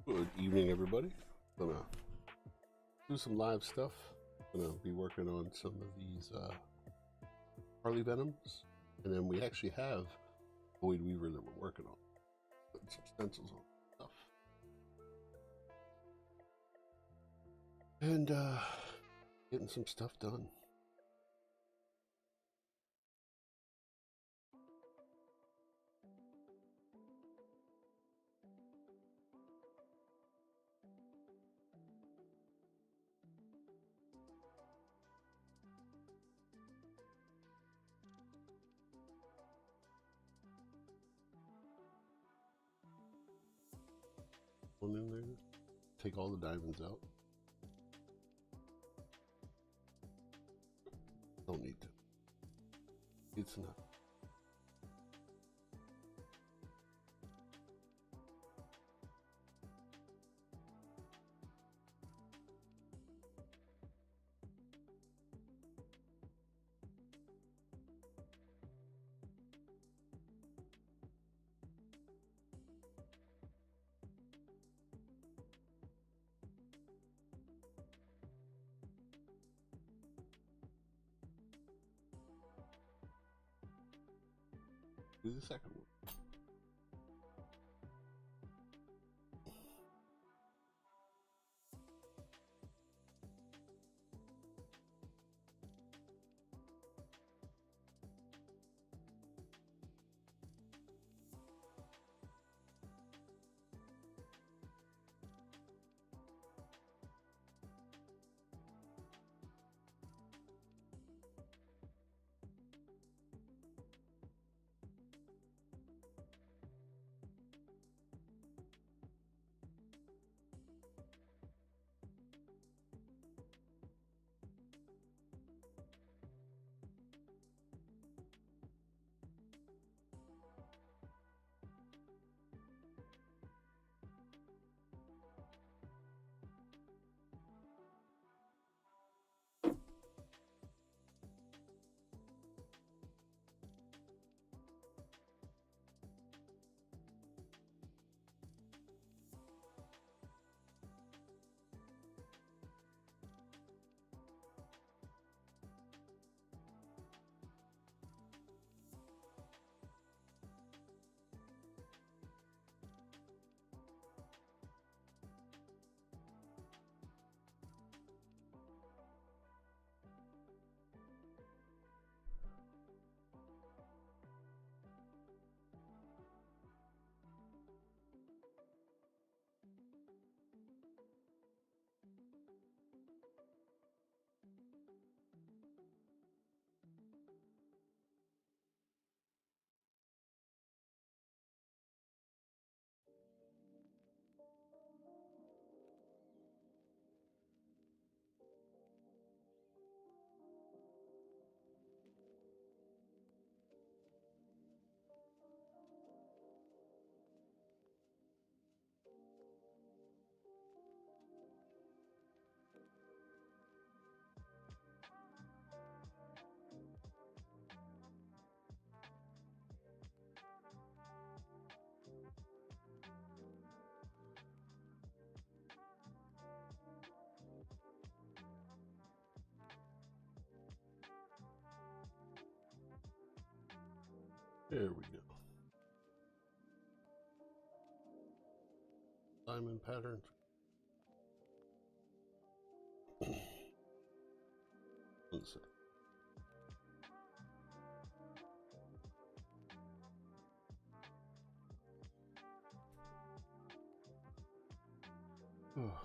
Good evening, everybody. Gonna do some live stuff. Gonna be working on some of these Harley Venoms, and then we actually have Boyd Weaver that we're working on. Putting some stencils on stuff, and getting some stuff done. One in there. Take all the diamonds out. Don't need to. It's enough. Do the second one. There we go. Diamond pattern. One second. Oh.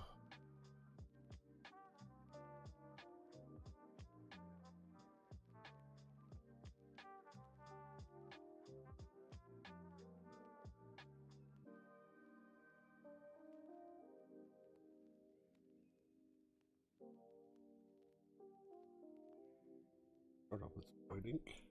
Start off with white ink.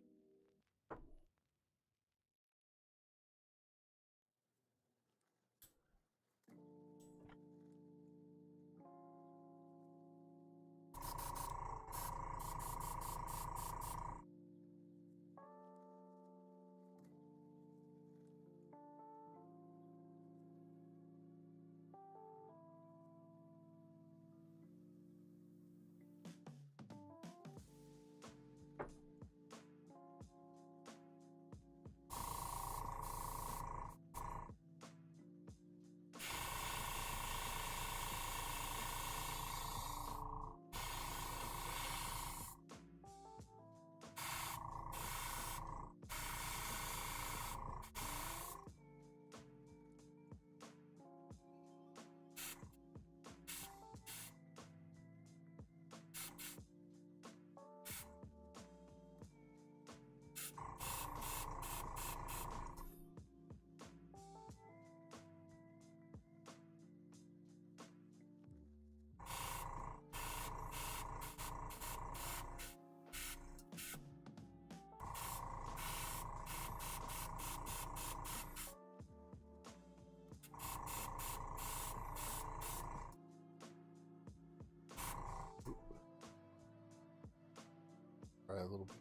a little bit.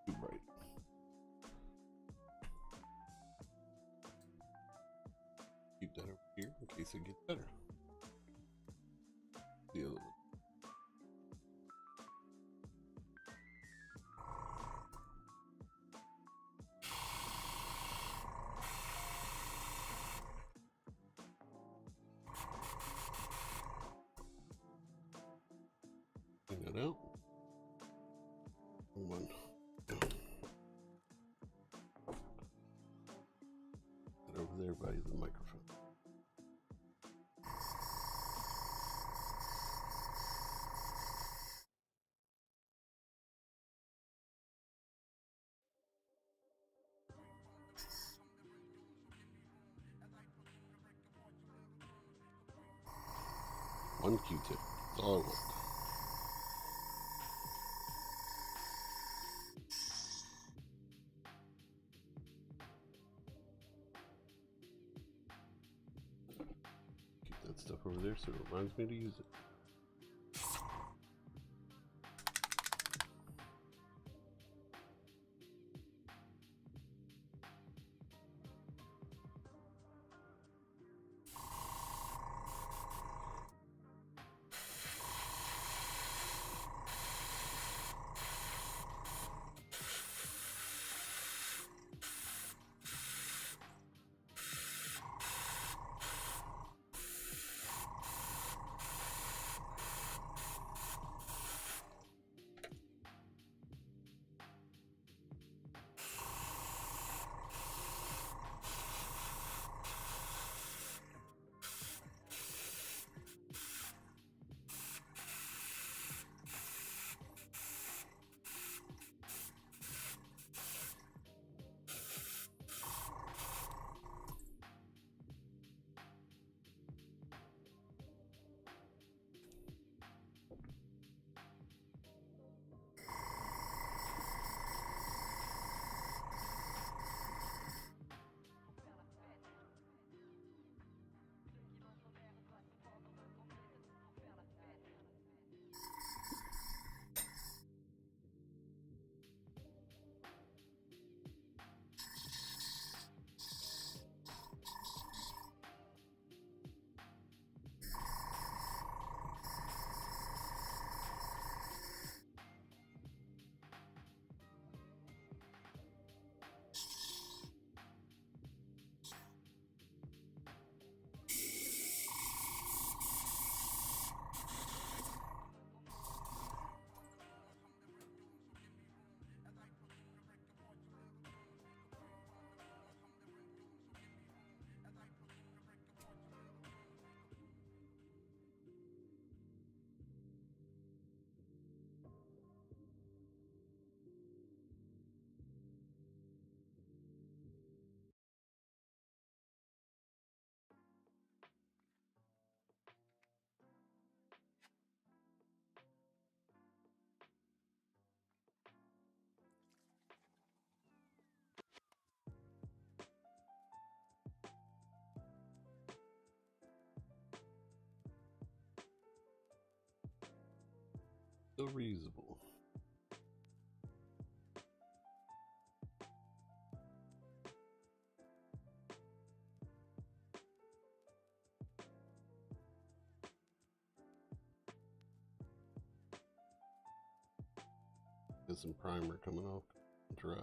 Too bright. Keep that over here in case it gets better. See a little. Clean that out. One. That over there by the microphone. One Q-tip. That's all I want. Keep that stuff over there so it reminds me to use it. Still reusable. Got some primer coming off dry.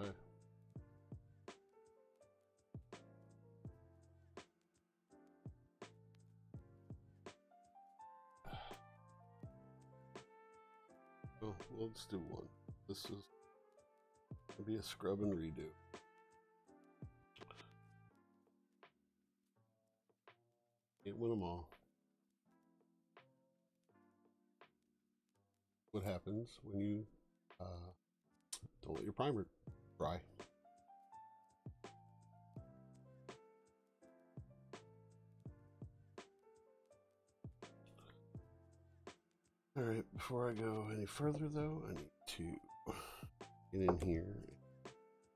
Oh, well, let's do one. This is gonna be a scrub and redo. Can't win them all. what happens when you don't let your primer dry. All right, before I go any further though, I need to get in here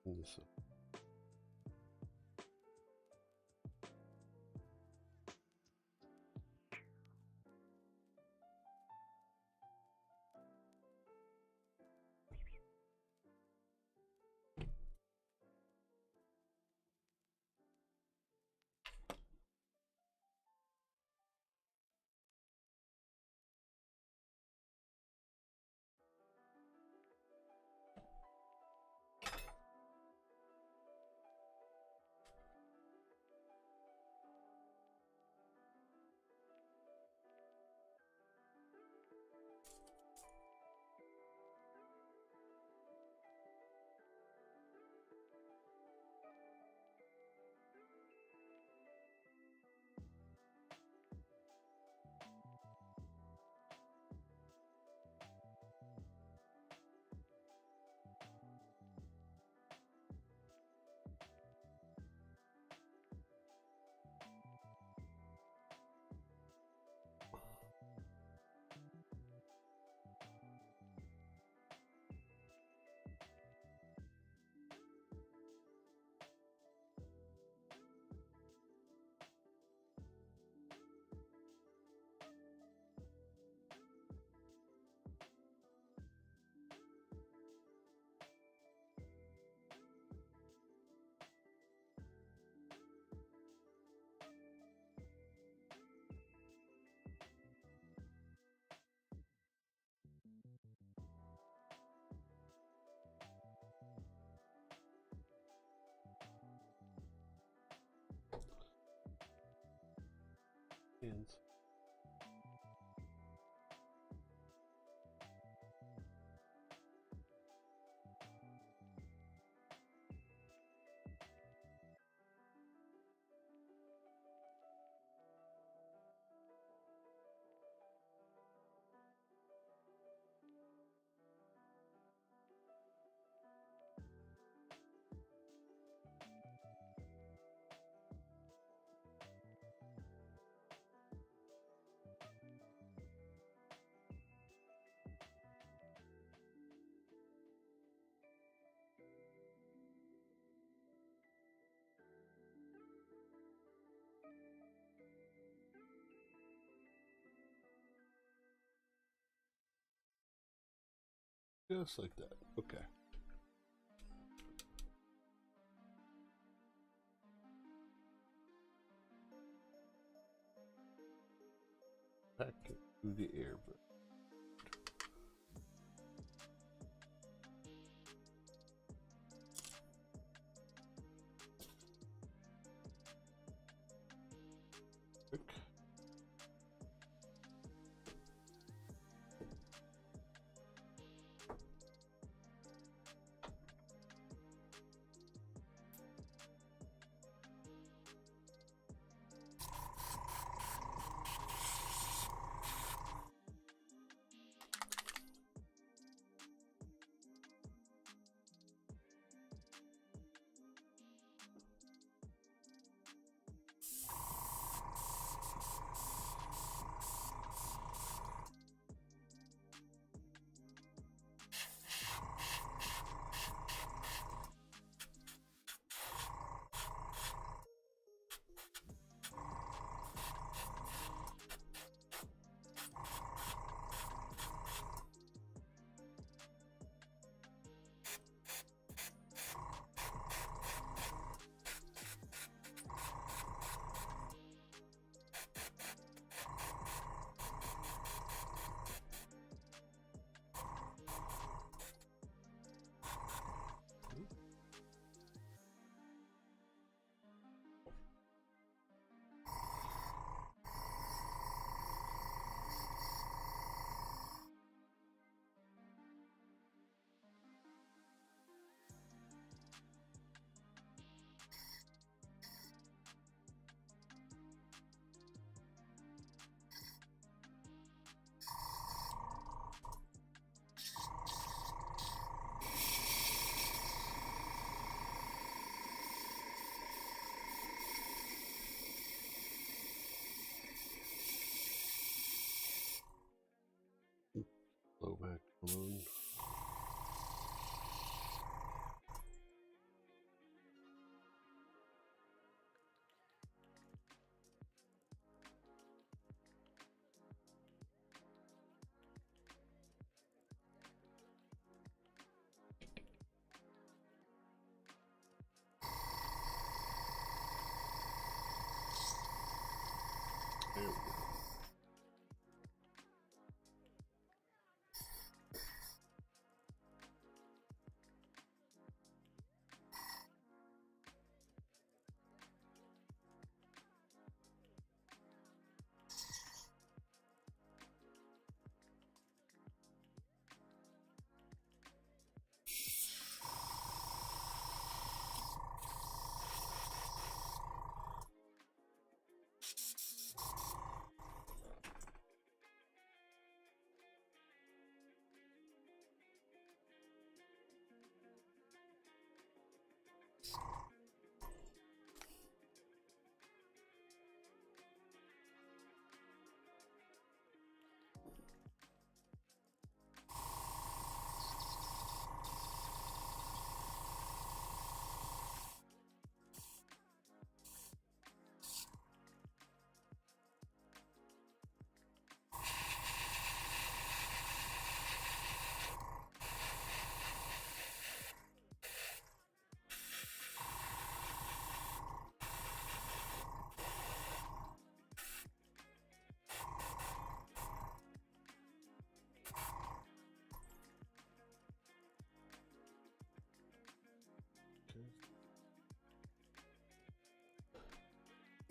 and this up. Hands. Just like that. Okay. Back into the air. Quick. on. There we go.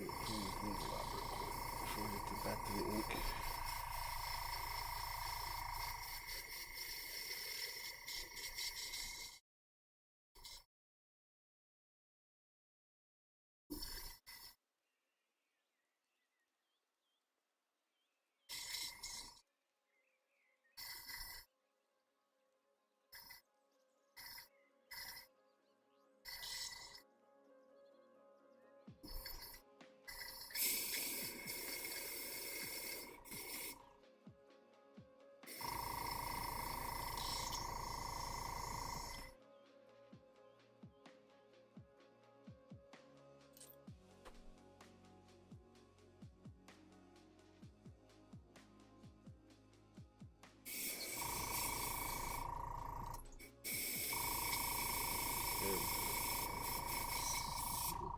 Before we get back to the ink.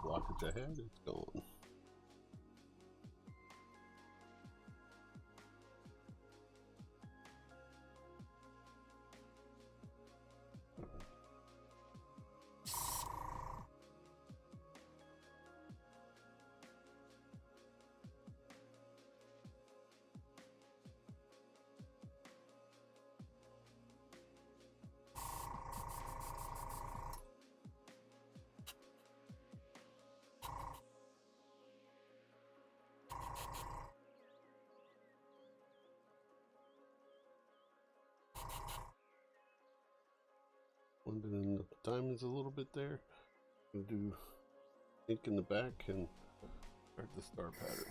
Blockage ahead, it's gone. Blending the diamonds a little bit there. We'll do ink in the back and start the star pattern.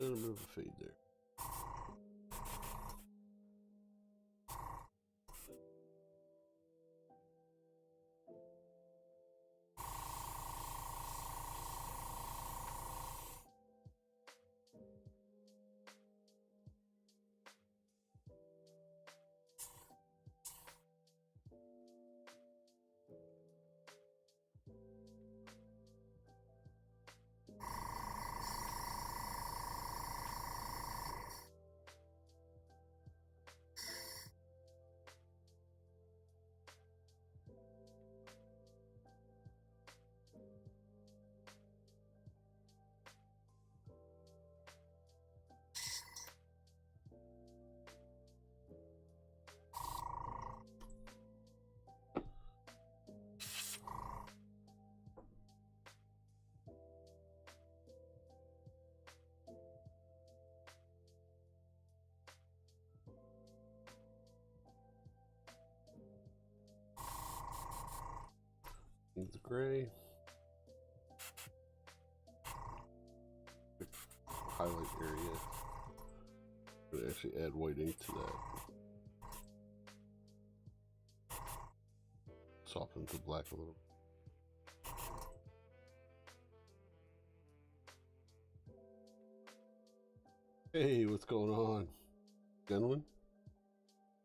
And a bit of a fade there. gray. Highlight area. I'm gonna actually add white ink to that. Soften to black a little. Hey, what's going on, gentlemen?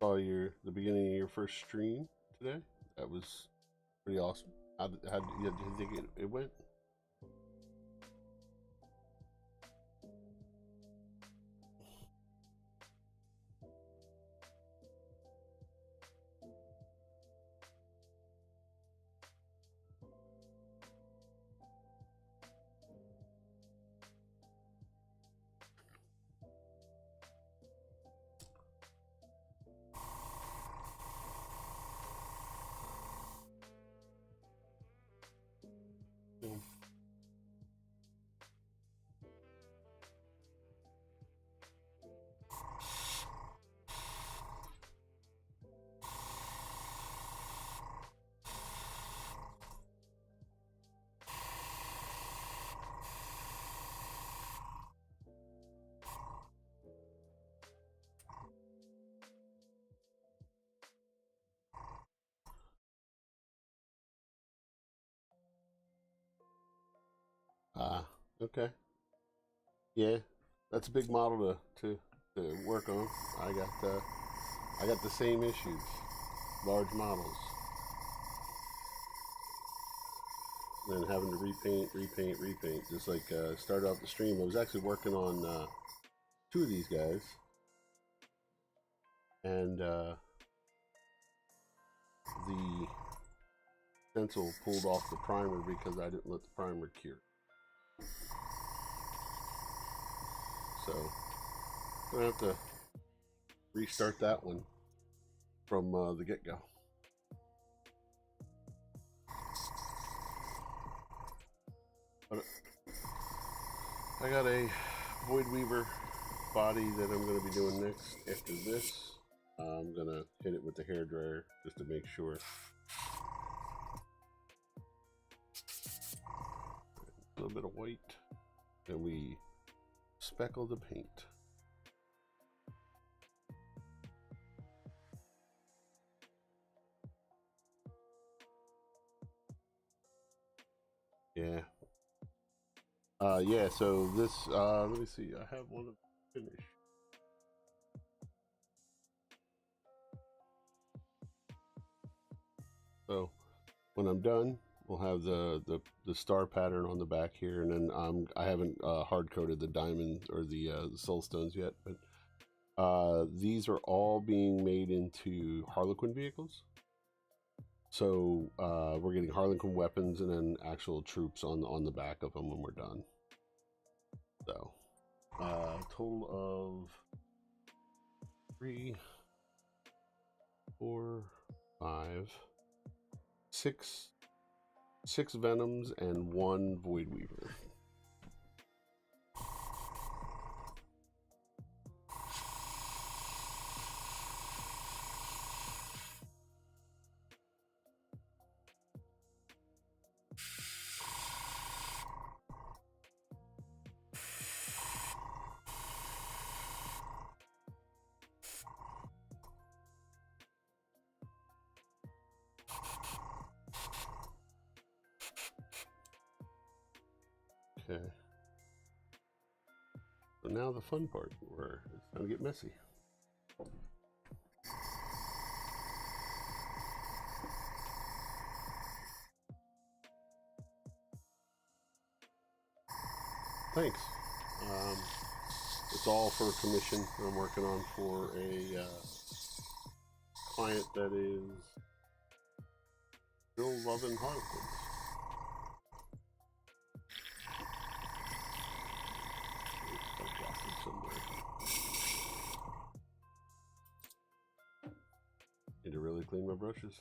Saw the beginning of your first stream today. That was pretty awesome. How did you think it went? Okay. Yeah, that's a big model to work on. I got the same issues. Large models. And then having to repaint, just like started off the stream. I was actually working on 2 of these guys. And the stencil pulled off the primer because I didn't let the primer cure. So I'm gonna have to restart that one from the get-go. But I got a Void Weaver body that I'm going to be doing next. After this, I'm going to hit it with the hairdryer just to make sure. A little bit of white, and we speckle the paint. Yeah. Yeah, so this, let me see, I have one of finished. So when I'm done, we'll have the star pattern on the back here, and then I haven't hard coated the diamond or the soul stones yet, but these are all being made into Harlequin vehicles. So we're getting Harlequin weapons and then actual troops on the back of them when we're done. So total of 3, 4, 5, 6 Venoms and 1 Void Weaver. Okay. So now the fun part, where it's going to get messy. Thanks. It's all for a commission I'm working on for a client that is still loving Harlequins. Need to really clean my brushes.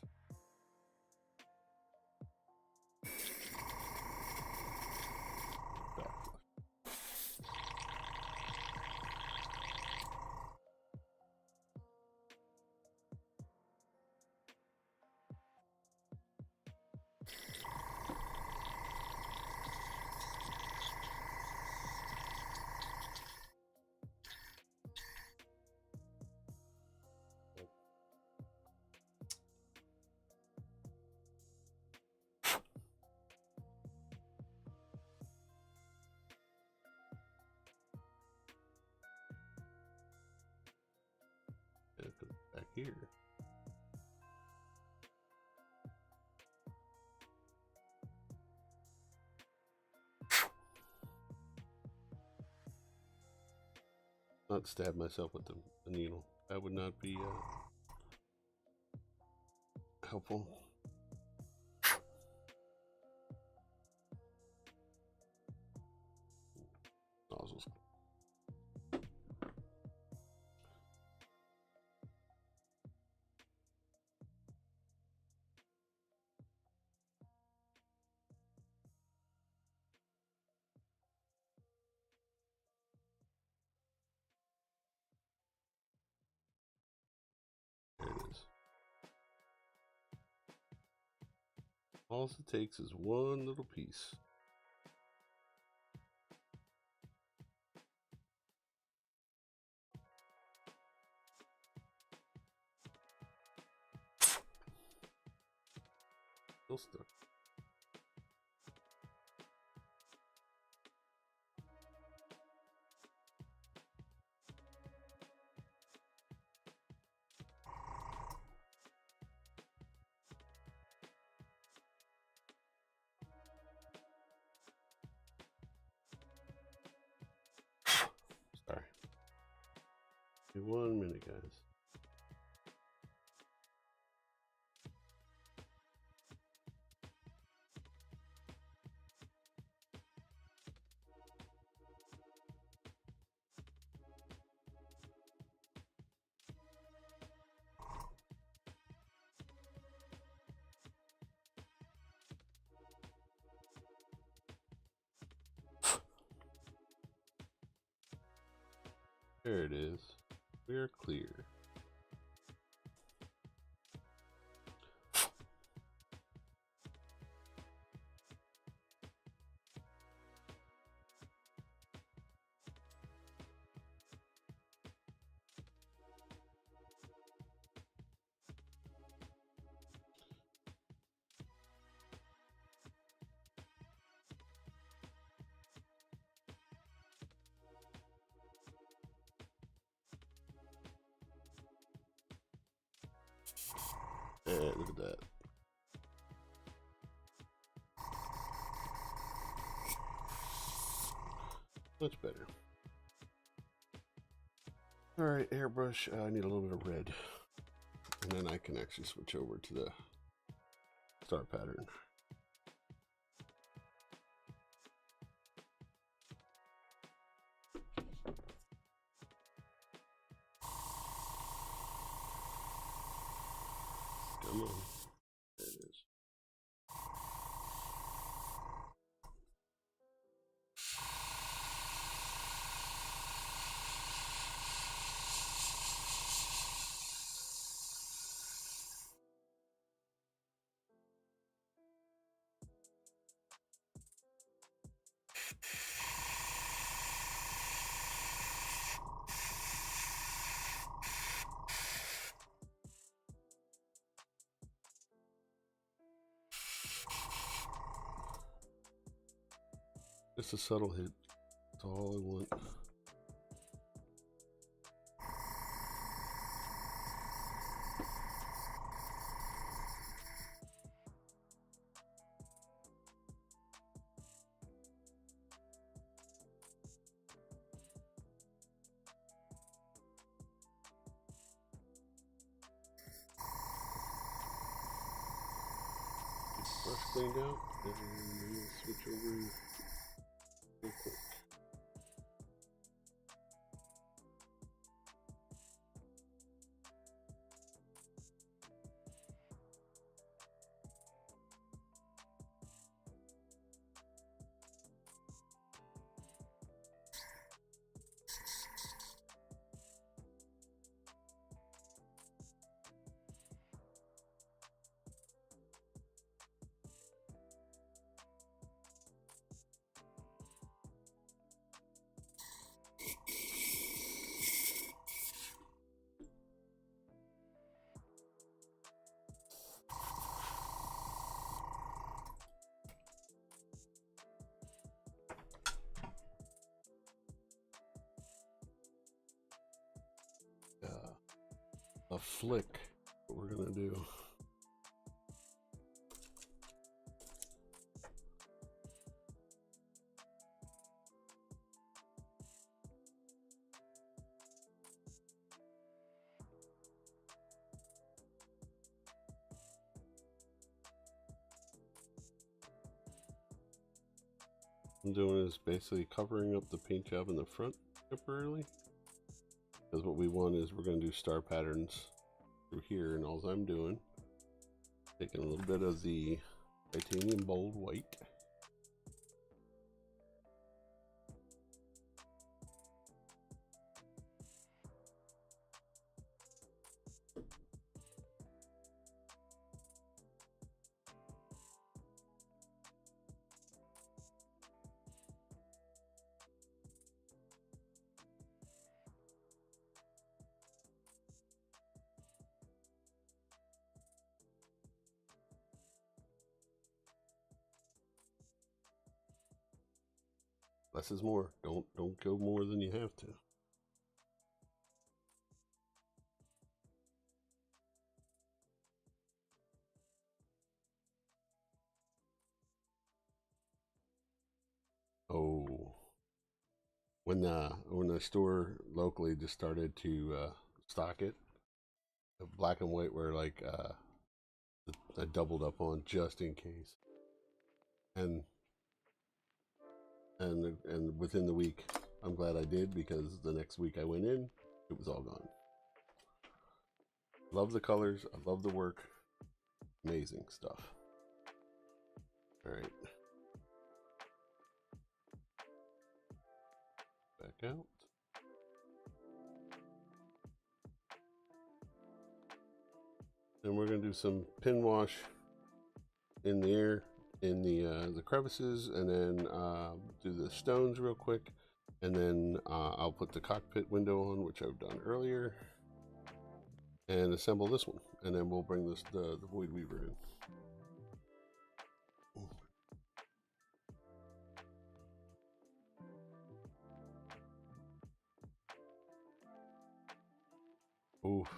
put it back here. Not stab myself with the needle. That would not be helpful. Nozzles. There it is. All it takes is one little piece. Still stuck. Sorry. Give me 1 minute, guys. There it is. We're clear. Look at that. Much better. Alright, airbrush. I need a little bit of red. And then I can actually switch over to the star pattern. Come on. There it is. Just a subtle hit. That's all I want. Brush cleaned out, and we'll switch over real quick. a flick. What we're gonna do. I'm doing is basically covering up the paint job in the front temporarily, because what we want is we're going to do star patterns through here, and all I'm doing, taking a little bit of the titanium bold white, less is more. Don't go more than you have to. Oh, when the store locally just started to stock it, the black and white were like I doubled up on just in case, and within the week, I'm glad I did, because the next week I went in, it was all gone. Love the colors, I love the work, amazing stuff. All right, back out. And we're gonna do some pin wash in the air, in the crevices, and then do the stones real quick, and then I'll put the cockpit window on, which I've done earlier, and assemble this one, and then we'll bring this the Void Weaver in. Oof.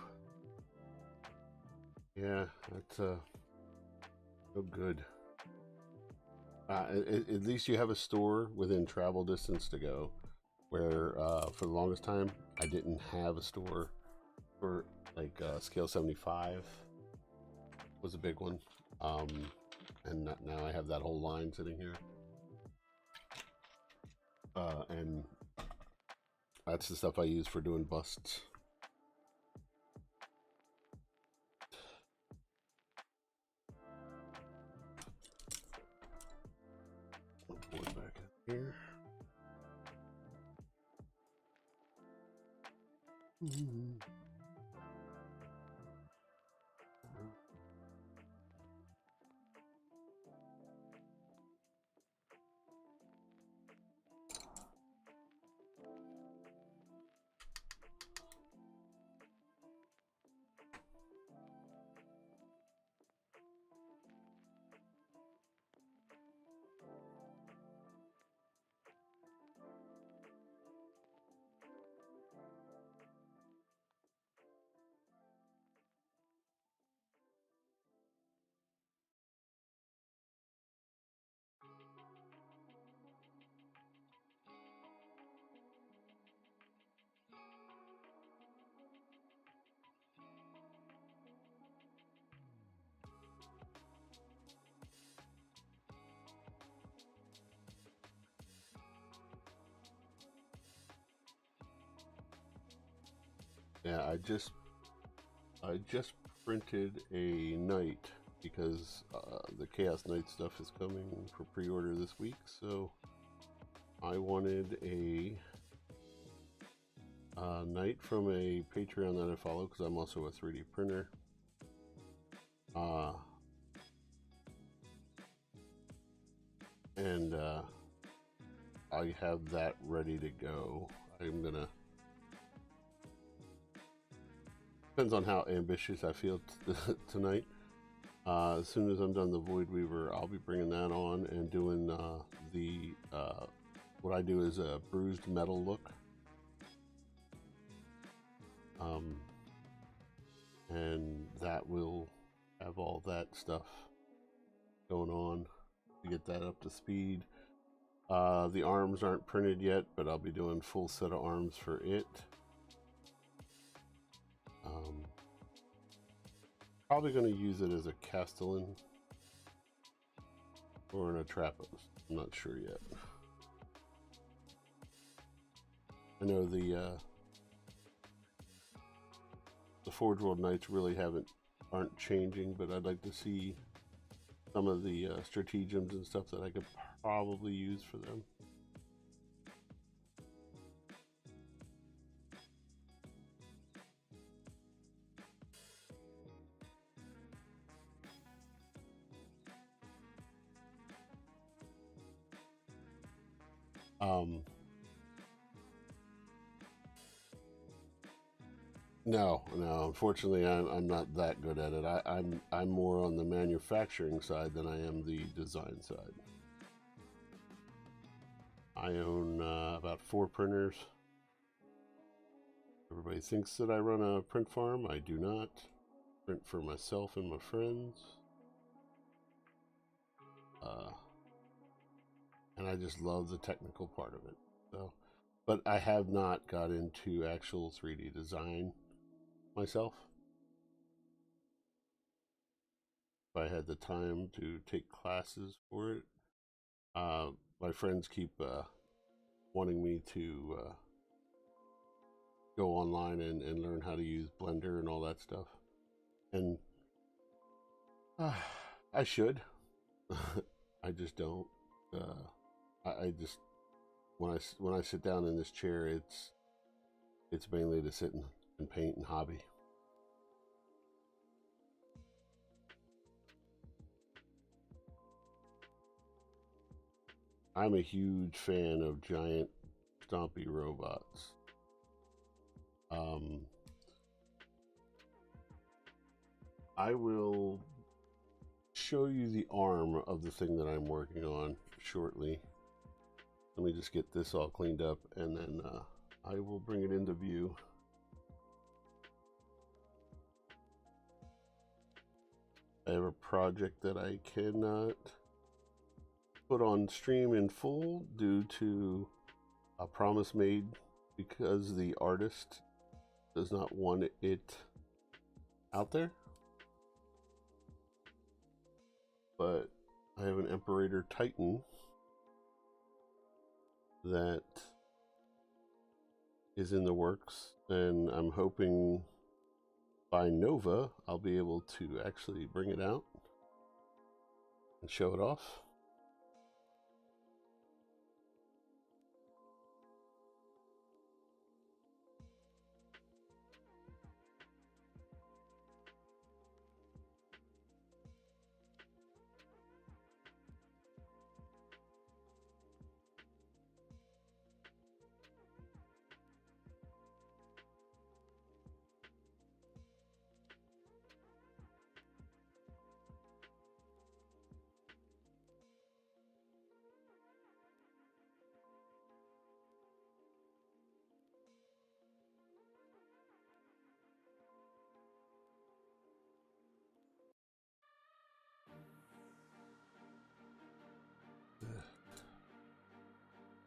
Yeah, that's no good. At least you have a store within travel distance to go, where for the longest time I didn't have a store for like scale 75 was a big one, and now I have that whole line sitting here, and that's the stuff I use for doing busts. I'll pull it back in here. Yeah, I just printed a knight, because the Chaos Knight stuff is coming for pre-order this week, so I wanted a knight from a Patreon that I follow, because I'm also a 3D printer. And I have that ready to go. I'm gonna, depends on how ambitious I feel tonight. As soon as I'm done the Void Weaver, I'll be bringing that on and doing what I do is a bruised metal look. and that will have all that stuff going on to get that up to speed. The arms aren't printed yet, but I'll be doing full set of arms for it. Probably going to use it as a Castellan or an Atrapos. I'm not sure yet. I know the Forge World Knights really aren't changing, but I'd like to see some of the stratagems and stuff that I could probably use for them. No, unfortunately, I'm not that good at it. I'm more on the manufacturing side than I am the design side. I own about 4 printers. Everybody thinks that I run a print farm. I do not. Print for myself and my friends. And I just love the technical part of it. So, but I have not got into actual 3D design myself. If I had the time to take classes for it, my friends keep wanting me to go online and learn how to use Blender and all that stuff, and I should. I just don't. I just when I sit down in this chair, it's mainly to sit and paint and hobby. I'm a huge fan of giant stompy robots. I will show you the arm of the thing that I'm working on shortly. Let me just get this all cleaned up, and then I will bring it into view. I have a project that I cannot put on stream in full due to a promise made because the artist does not want it out there. But I have an Imperator Titan that is in the works, and I'm hoping by Nova I'll be able to actually bring it out and show it off.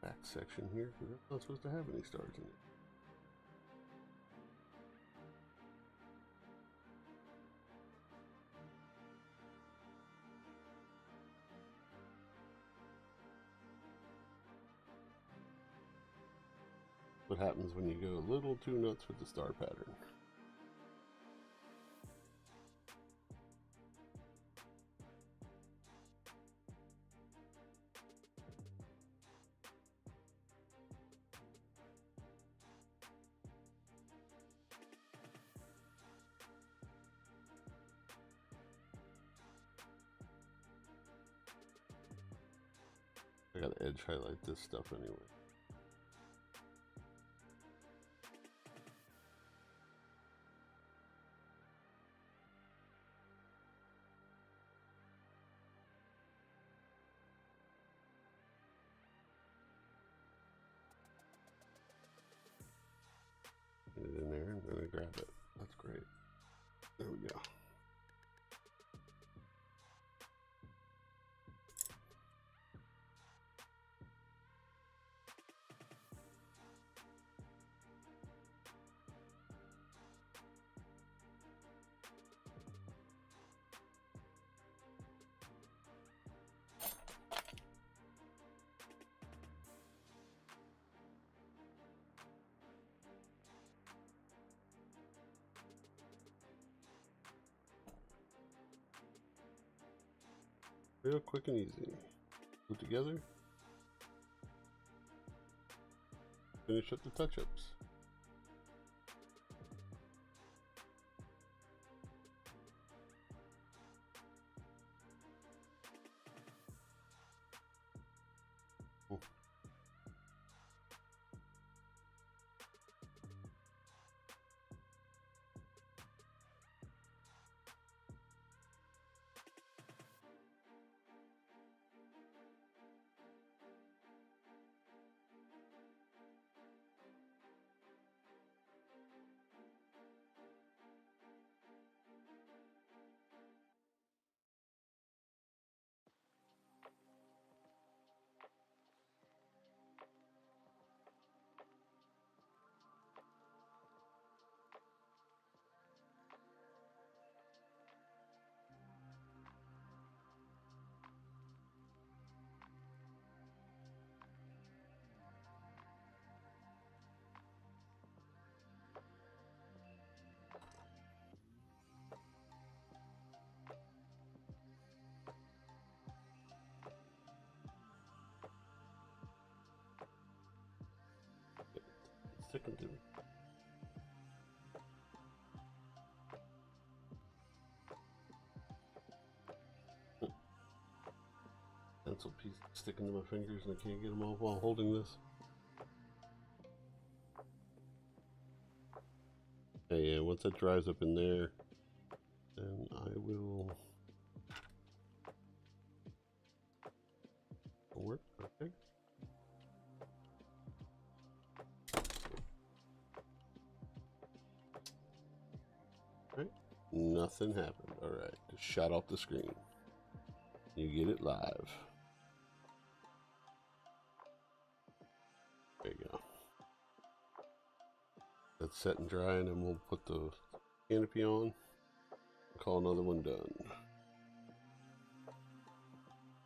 Back section here, because that's not supposed to have any stars in it. What happens when you go a little too nuts with the star pattern. I gotta edge highlight this stuff anyway. Get it in there and then I grab it. That's great. There we go. Real quick and easy. Put together. Finish up the touch-ups. Stick them to me. Pencil piece sticking to my fingers and I can't get them off while holding this. Okay, yeah, once that dries up in there, then I will work. Okay. Alright. Nothing happened. Alright. Just shut off the screen. You get it live. There you go. That's set and dry, and then we'll put the canopy on. Call another one done.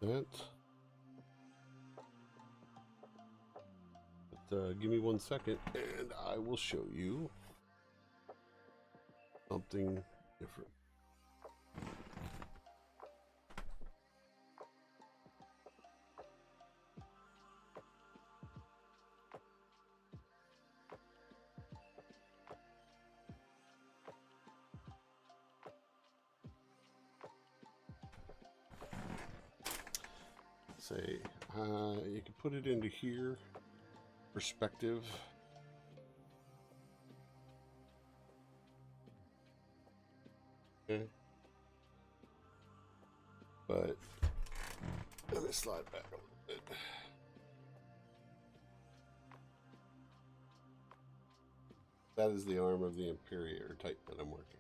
That. But, give me 1 second, and I will show you something different. Say, you can put it into here, perspective. Okay. But let me slide back a little bit. That is the arm of the Imperator type that I'm working on.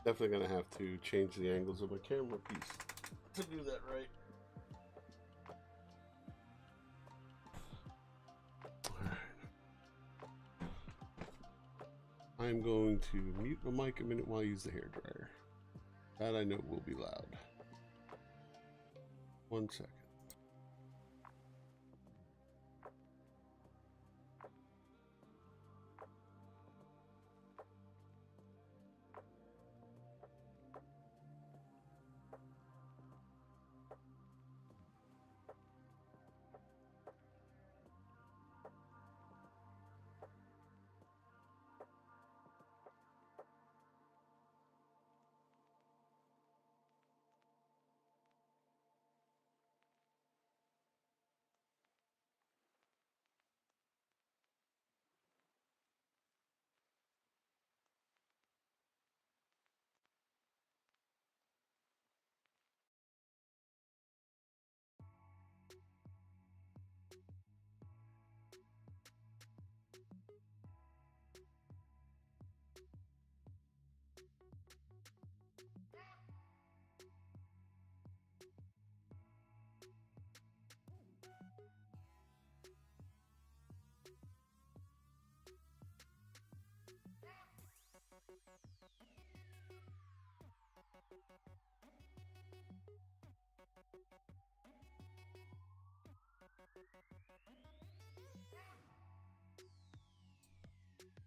Definitely gonna have to change the angles of my camera piece to do that right. I'm going to mute my mic a minute while I use the hairdryer. That I know will be loud. 1 second.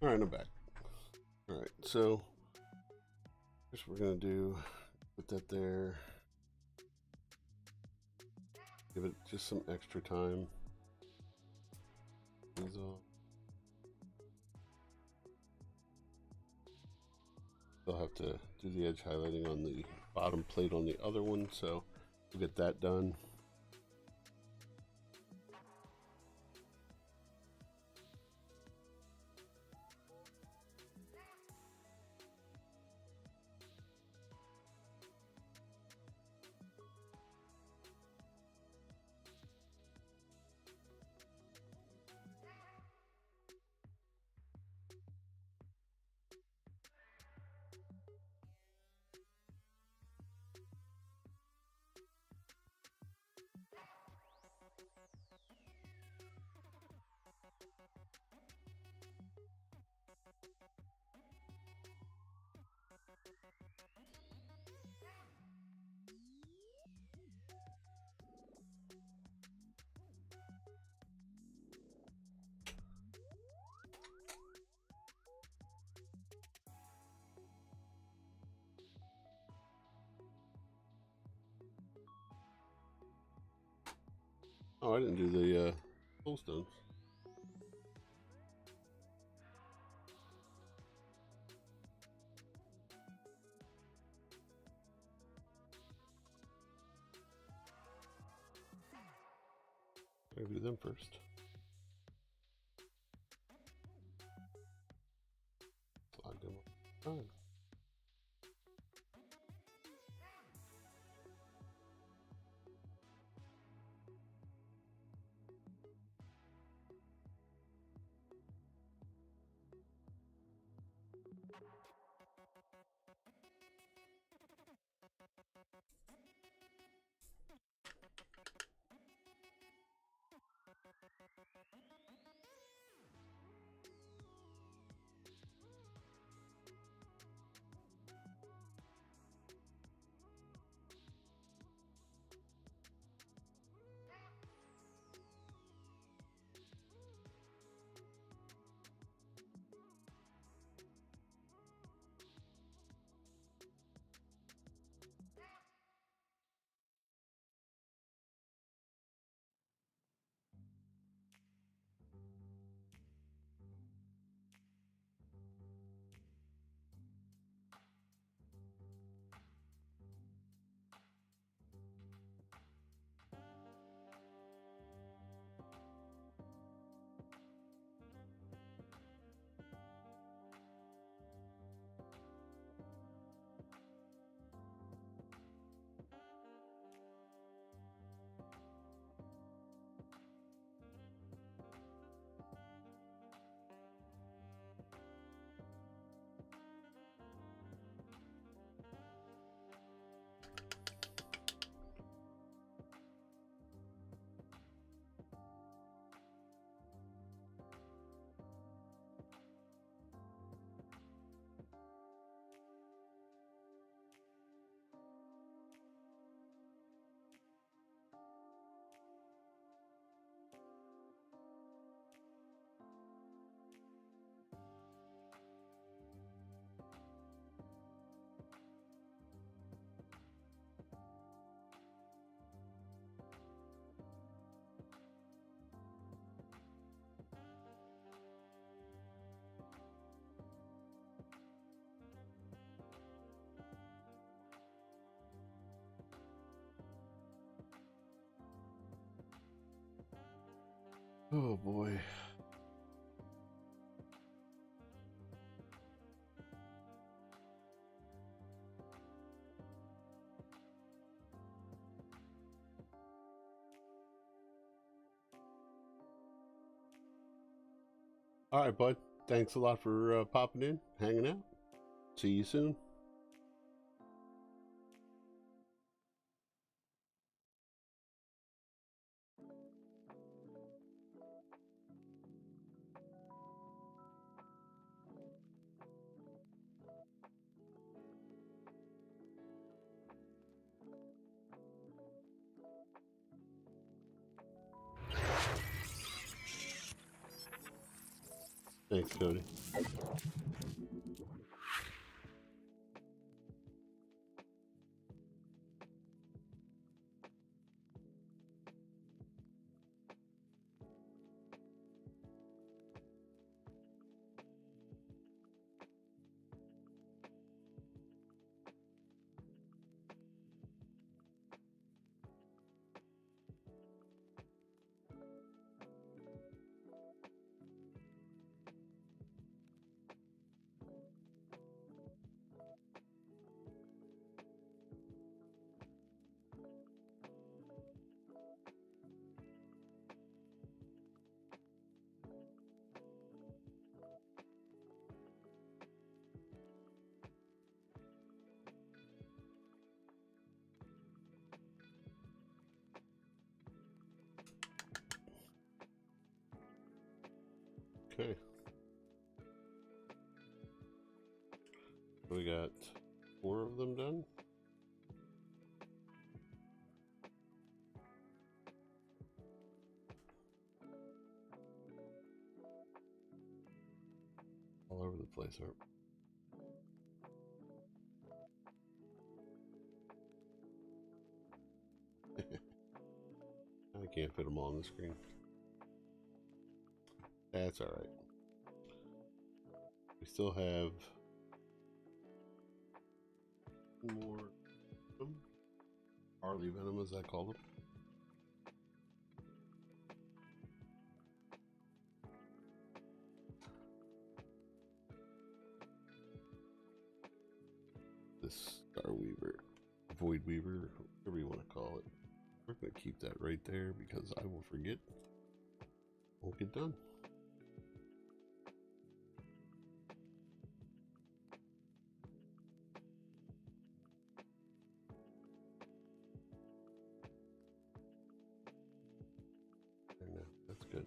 All right, I'm back. All right, so here's what we're gonna do. Put that there. Give it just some extra time. These all. They'll have to do the edge highlighting on the bottom plate on the other one, so we'll get that done. Oh, I didn't do the soul stones. I'll do them first. Slide them on. Oh boy. All right, bud. Thanks a lot for popping in, hanging out. See you soon. Thanks, Cody. Okay. We got 4 of them done. All over the place, aren't we? I can't fit them all on the screen. That's alright. We still have more Harley Venom, as I call them. This Star Weaver, Void Weaver, whatever you want to call it. We're going to keep that right there because I will forget. Won't get done. There now. That's good.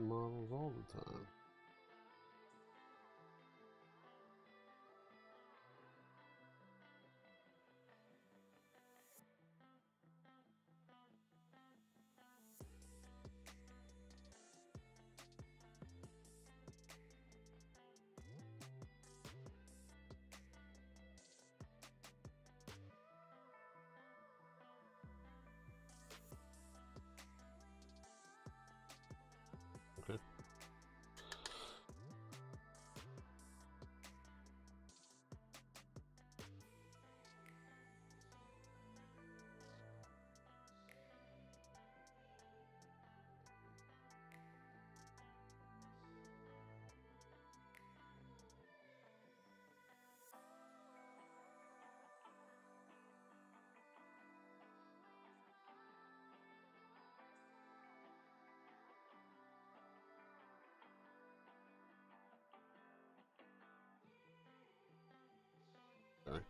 collection models all the time. Okay. Sorry.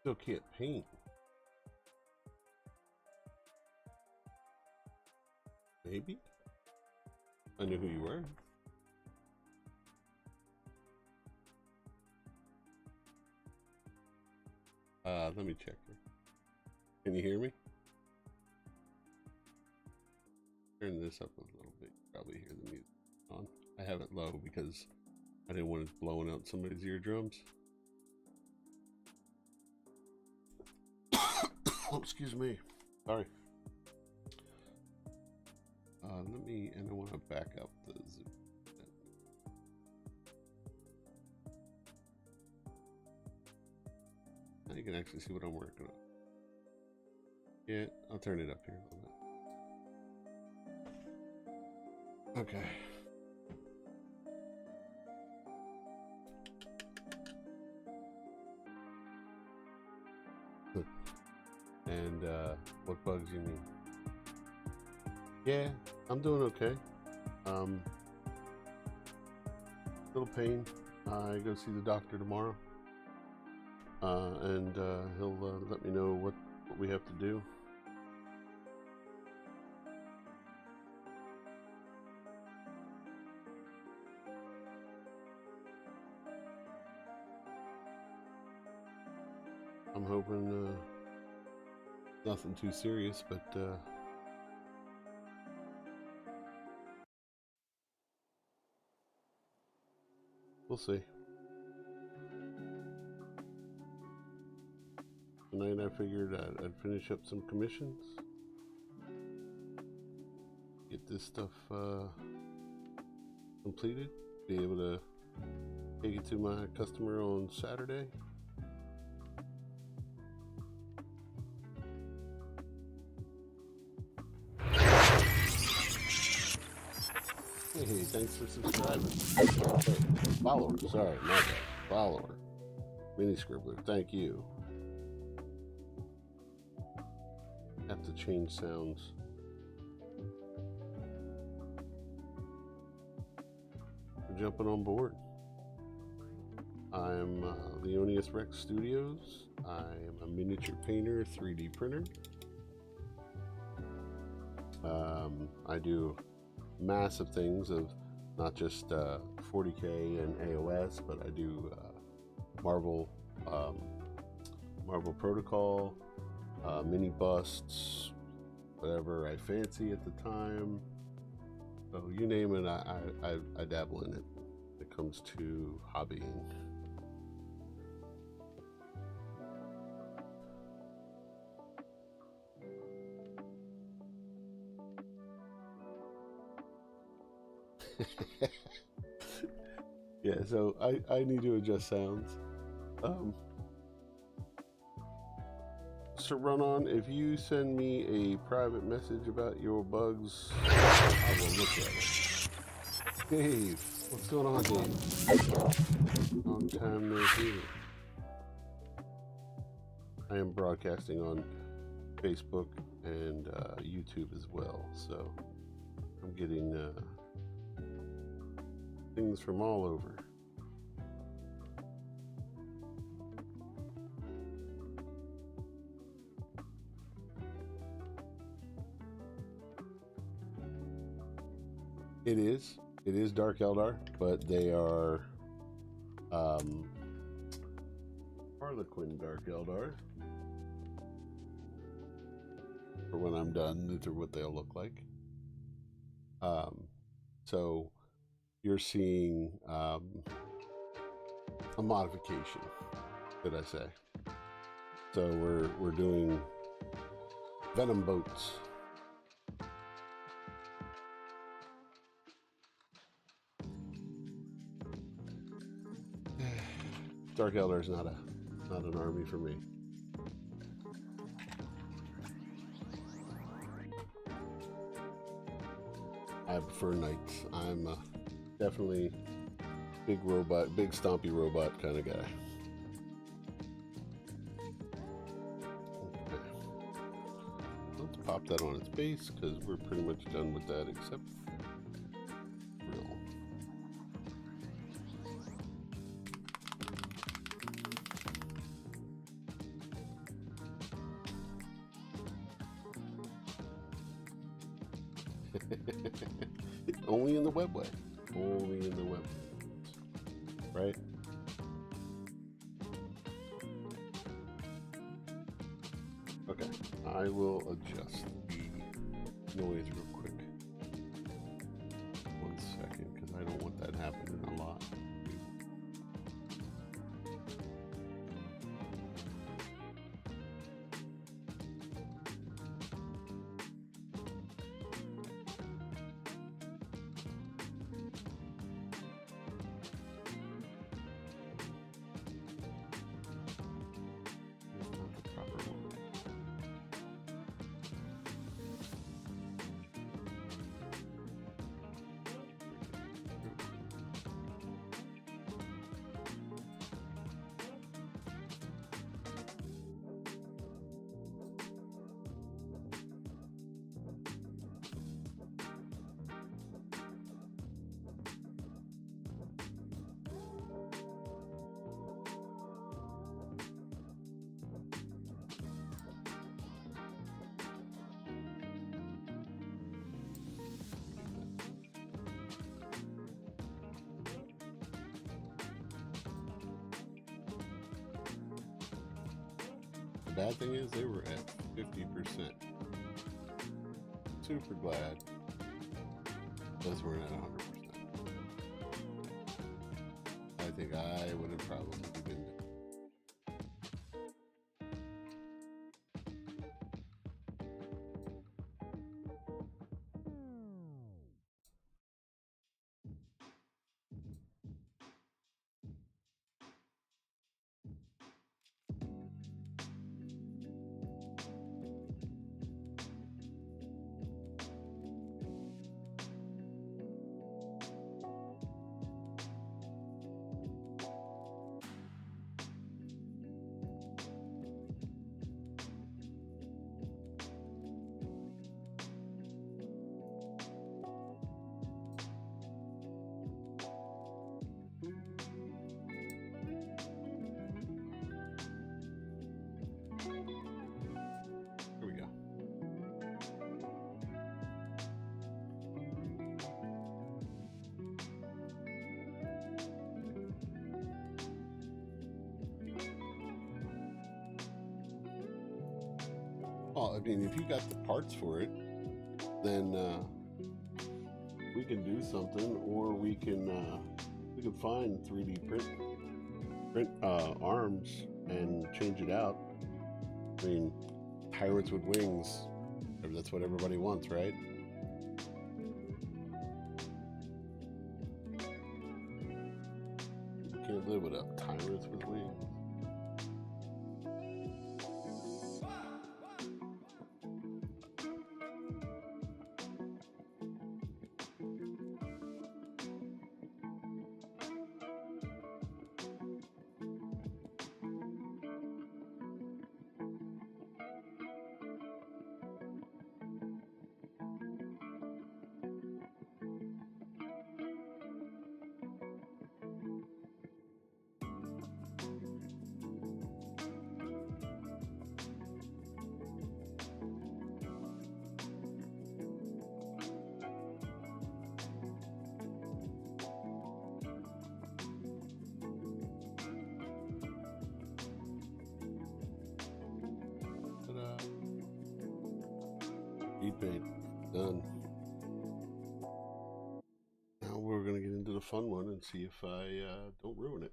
Still can't paint. Maybe? I knew who you were. Let me check here. Can you hear me? Turn this up a little bit. Probably hear the music on. I have it low because I didn't want it blowing out somebody's eardrums. Oh, excuse me. Sorry. And I want to back up the zoom. Now you can actually see what I'm working on. Yeah, I'll turn it up here a little bit. Okay. And what bugs you mean? Yeah, I'm doing okay. Little pain. I go see the doctor tomorrow, and he'll let me know what we have to do. I'm hoping nothing too serious, but we'll see. Tonight I figured I'd finish up some commissions, get this stuff completed, be able to take it to my customer on Saturday. Hey, thanks for subscribing. Hey, follower, sorry, my bad. Follower. Mini Scribbler, thank you. Have to change sounds. For jumping on board. I'm Leonius Rex Studios. I am a miniature painter, 3D printer. I do massive things of not just 40K and AOS, but I do Marvel Protocol, mini busts, whatever I fancy at the time. So you name it, I dabble in it when it comes to hobbying. Yeah, so I need to adjust sounds. So Run On, if you send me a private message about your bugs, I will look at it. Dave, what's going on, Dave? Long time no see. I am broadcasting on Facebook and YouTube as well, so I'm getting things from all over. It is Dark Eldar, but they are Harlequin Dark Eldar. For when I'm done, these are what they'll look like. So you're seeing a modification, did I say? So we're doing Venom boats. Dark Eldar is not an army for me. I prefer knights. I'm definitely big robot, big stompy robot kind of guy. Okay. Let's pop that on its base because we're pretty much done with that except real. Only in the webway. Only in the webway. Right? Okay. I will adjust the noise real quick. 1 second, because I don't want that happening a lot. The bad thing is they were at 50%. Super glad those weren't at 100%. I think I would have probably been. Here we go. Oh, I mean, if you got the parts for it, then we can do something, or we can find 3D print arms and change it out. I mean, pirates with wings. That's what everybody wants, right? You can't live without pirates with wings. Beat paint done. Now we're gonna get into the fun one and see if I don't ruin it.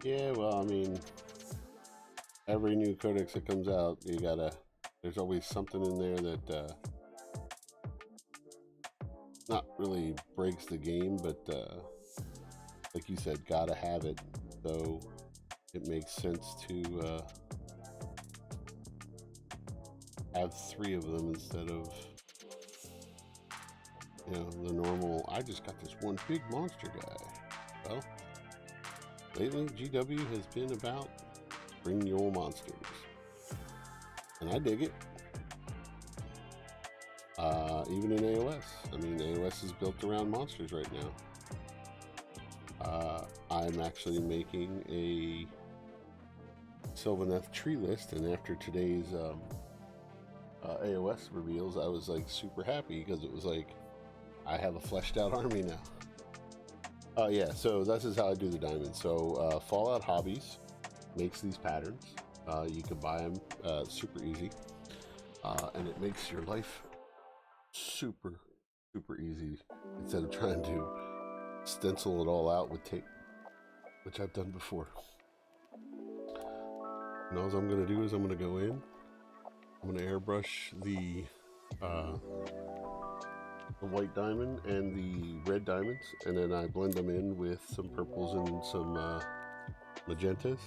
Yeah, well, I mean, every new codex that comes out, there's always something in there that not really breaks the game, but like you said, gotta have it. So it makes sense to have 3 of them instead of, the normal, I just got this one big monster guy. Well, lately, GW has been about bring your monsters, and I dig it. Even in AOS, I mean, AOS is built around monsters right now. I'm actually making a Sylvaneth tree list, and after today's AOS reveals, I was like super happy because it was like I have a fleshed out army now. Yeah, so this is how I do the diamonds. So Fallout Hobbies makes these patterns. You can buy them super easy, and it makes your life super easy instead of trying to stencil it all out with tape, which I've done before. And all I'm going to do is I'm going to go in, I'm going to airbrush the white diamond and the red diamonds, and then I blend them in with some purples and some magentas.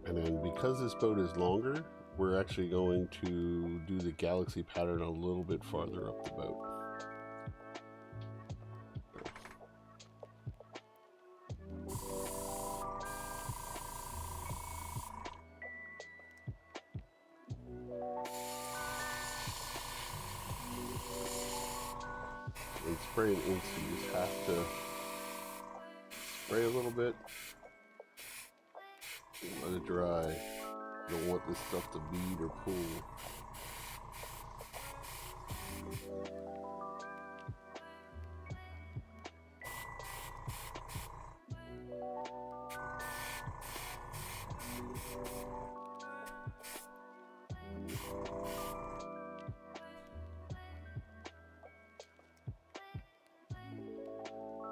And then because this boat is longer, we're actually going to do the galaxy pattern a little bit farther up the boat. And spraying ink, you just have to spray a little bit, let it dry. You don't want this stuff to bead or pull.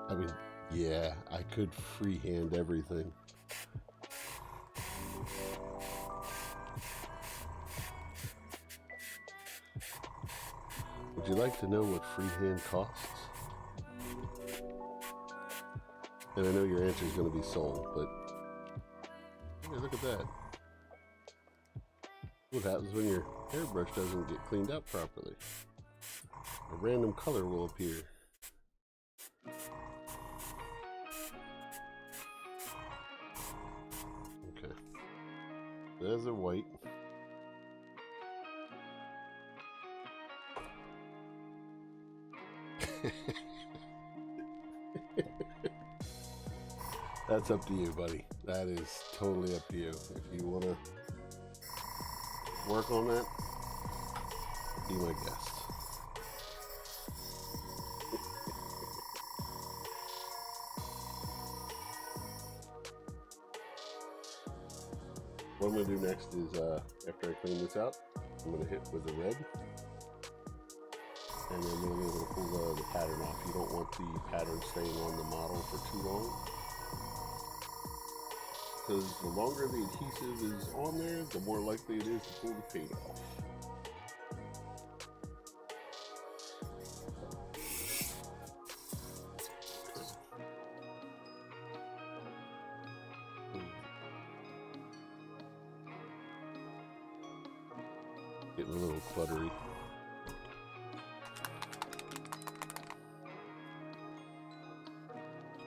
I mean, yeah, I could freehand everything. Would you like to know what freehand costs? And I know your answer is going to be soul, but hey, look at that. What happens when your hairbrush doesn't get cleaned up properly? A random color will appear. Okay. There's a white. That's up to you, buddy. That is totally up to you. If you want to work on that, be my guest. What I'm going to do next is, after I clean this out, I'm going to hit with the red. And then we'll be able to pull the pattern off. You don't want the pattern staying on the model for too long, because the longer the adhesive is on there, the more likely it is to pull the paint off. Getting a little cluttery.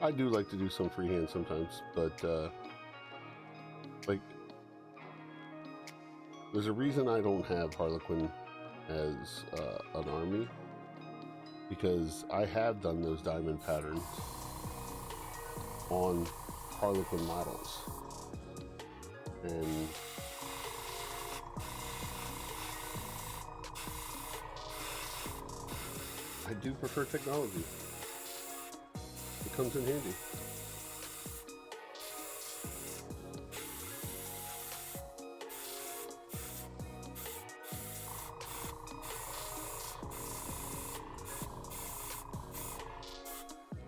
I do like to do some freehand sometimes, but like, there's a reason I don't have Harlequin as an army, because I have done those diamond patterns on Harlequin models, and I do prefer technology. It comes in handy.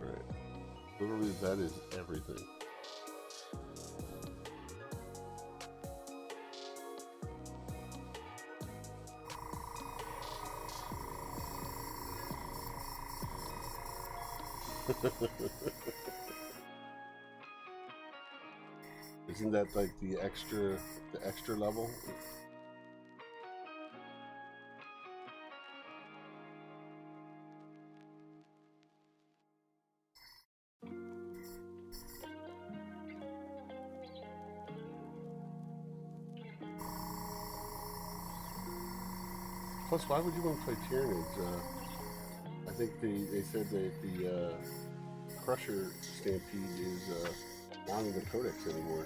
Alright. Literally, that is everything. Isn't that like the extra level? Plus, why would you want to play Tyranids? I think they said that the Crusher Stampede is not in the Codex anymore.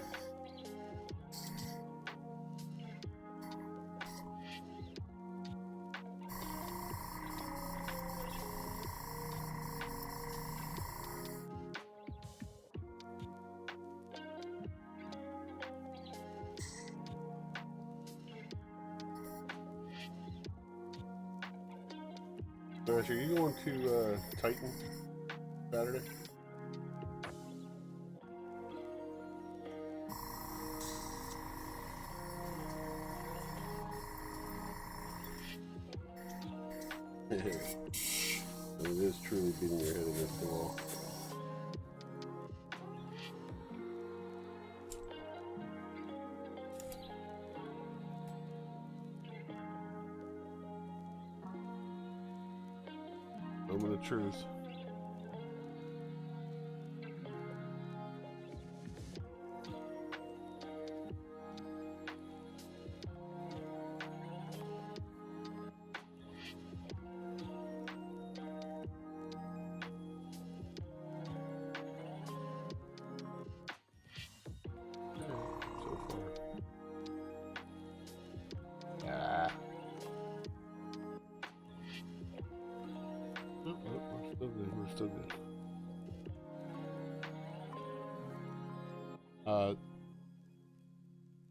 Gosh, are you going to Titan Saturday? And it is truly beating your head against the wall. Moment of truth. We're still good.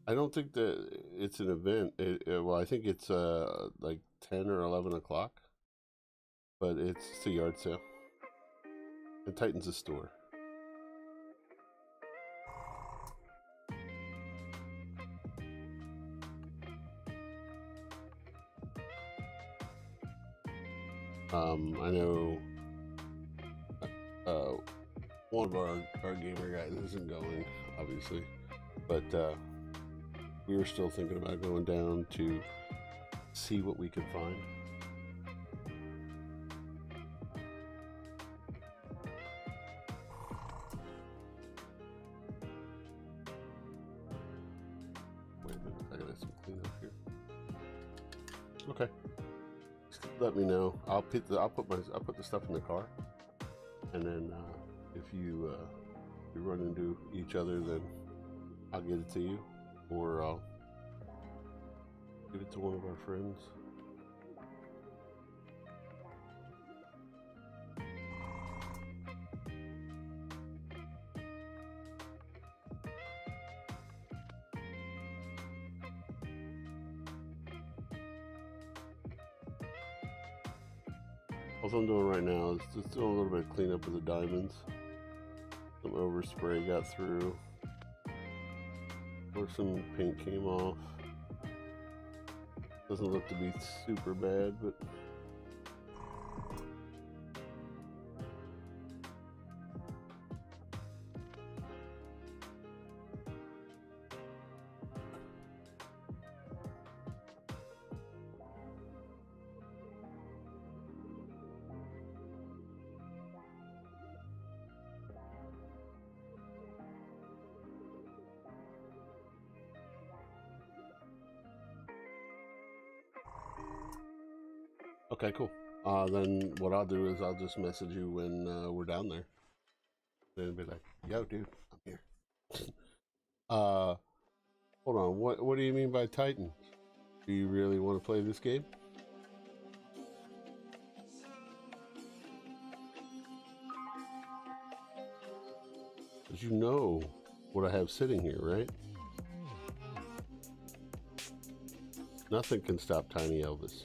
I don't think that it's an event. Well, I think it's like 10 or 11 o'clock, but it's a yard sale. And Titan's a store. I know one of our gamer guys isn't going, obviously, but we were still thinking about going down to see what we could find. Wait a minute, I gotta some cleanup here. Okay. Just let me know. I'll put the stuff in the car, and then if you run into each other, then I'll get it to you, or I'll give it to one of our friends. What I'm doing right now is just doing a little bit of cleanup of the diamonds. Some overspray got through, or some paint came off. Doesn't look to be super bad, but okay, cool. Then what I'll do is I'll just message you when we're down there. Then be like, "Yo, dude, I'm here." Hold on. What do you mean by Titan? Do you really want to play this game? Because you know what I have sitting here, right? Nothing can stop Tiny Elvis.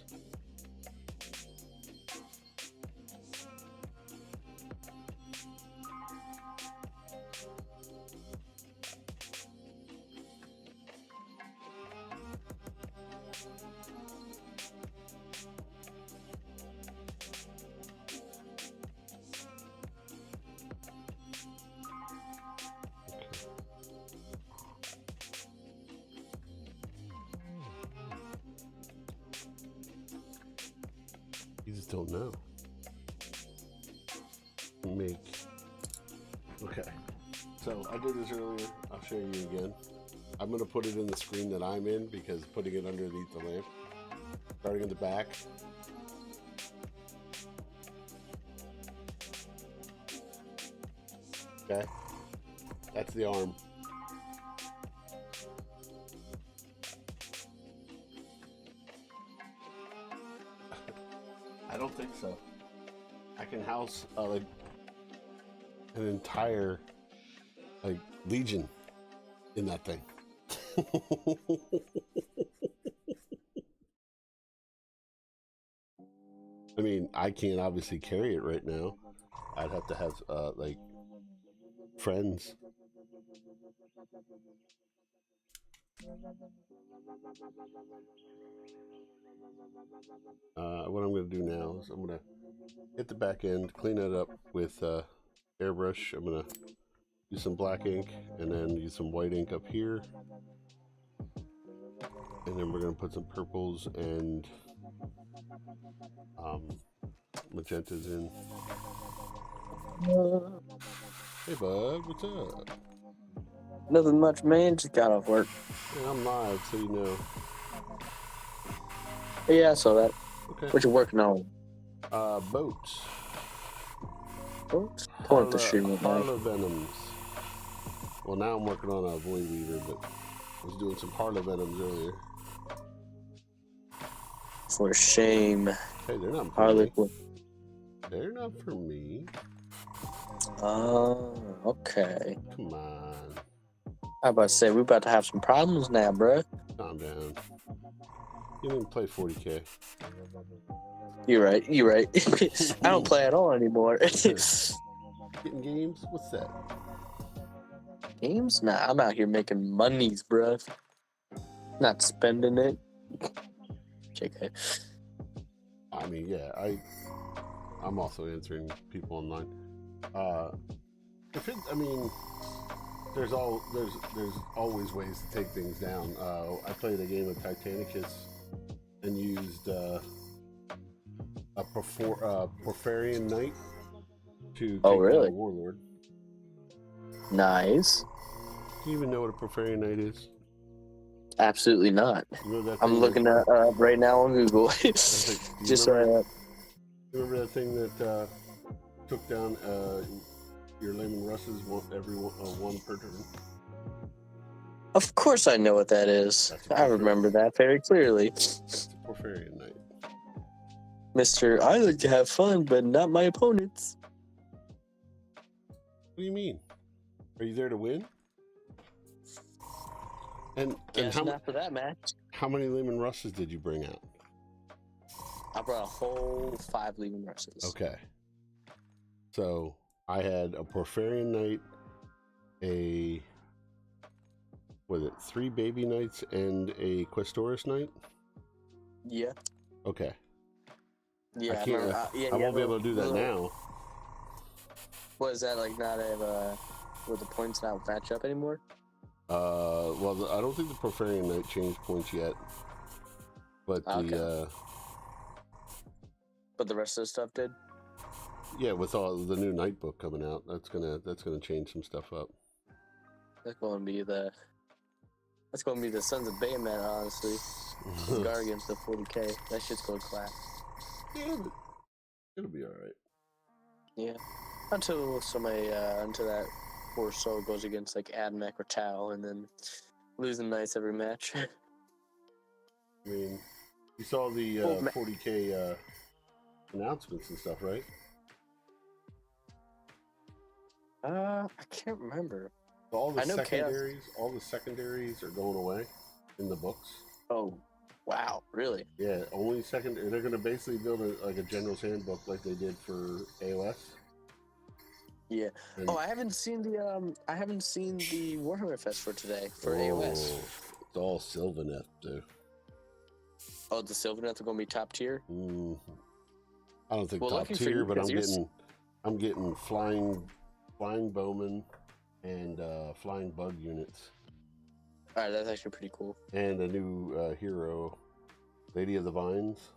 You just don't know. Okay. So I did this earlier. I'll show you again. I'm going to put it in the screen that I'm in because putting it underneath the lamp. Starting in the back. Okay. That's the arm. I don't think so. I can house like an entire like legion in that thing. I mean, I can't obviously carry it right now. I'd have to have like friends. What I'm going to do now is I'm going to hit the back end, clean it up with airbrush. I'm going to use some black ink and then use some white ink up here. And then we're going to put some purples and magentas in. Hey bud, what's up? Nothing much, man. Just got off work. Yeah, I'm live, so you know. Yeah, I saw that. Okay. What you working on? Boats. Boats? Point the stream with Harlow Venoms. Well, now I'm working on a Void Weaver, but I was doing some Harlow Venoms earlier. For shame. Hey, they're not for me. They're not for me. Oh, okay. Come on. I about to say, we about to have some problems now, bruh. Calm down. You didn't play 40K. You're right. I don't play at all anymore. Getting games? What's that? Games? Nah, I'm out here making monies, bruh. Not spending it. JK. I mean, yeah, I'm also answering people online. There's always ways to take things down. I played a game of Titanicus and used a Porphyrian Knight to take down a warlord. Nice. Do you even know what a Porphyrian Knight is? Absolutely not. You know that I'm looking at right now on Google. Just remember that thing that took down your Leman Russes one per turn? Of course I know what that is. I remember that very clearly. It's a Porphyrian Knight. Mr. I like to have fun, but not my opponents. What do you mean? Are you there to win? And after that match, how many Leman Russes did you bring out? I brought a whole 5 Leman Russes. Okay. So I had a Porphyrian Knight, 3 Baby Knights, and a Questoris Knight? Yeah. Okay. Yeah, I won't be able to do that now. What is that, like, not have, with the points not match up anymore? Well, I don't think the Porphyrian Knight changed points yet. But but the rest of the stuff did? Yeah, with all the new Knight book coming out, that's gonna change some stuff up. That's gonna be the Sons of Bahamut, honestly. Gargans to 40K. That shit's gonna clap. Yeah, but it'll be alright. Yeah. Until that poor soul goes against like Admech or Tau and then losing Knights every match. I mean, you saw the 40K announcements and stuff, right? I can't remember. All the secondaries are going away in the books. Oh, wow! Really? Yeah, only secondary. They're going to basically build a general's handbook like they did for AOS. Yeah. And I haven't seen the Warhammer Fest for today for AOS. It's all Sylvaneth, dude. Oh, the Sylvaneth are going to be top tier. I don't think top tier, but I'm getting flying bowmen and flying bug units. All right, that's actually pretty cool. And a new hero, Lady of the Vines.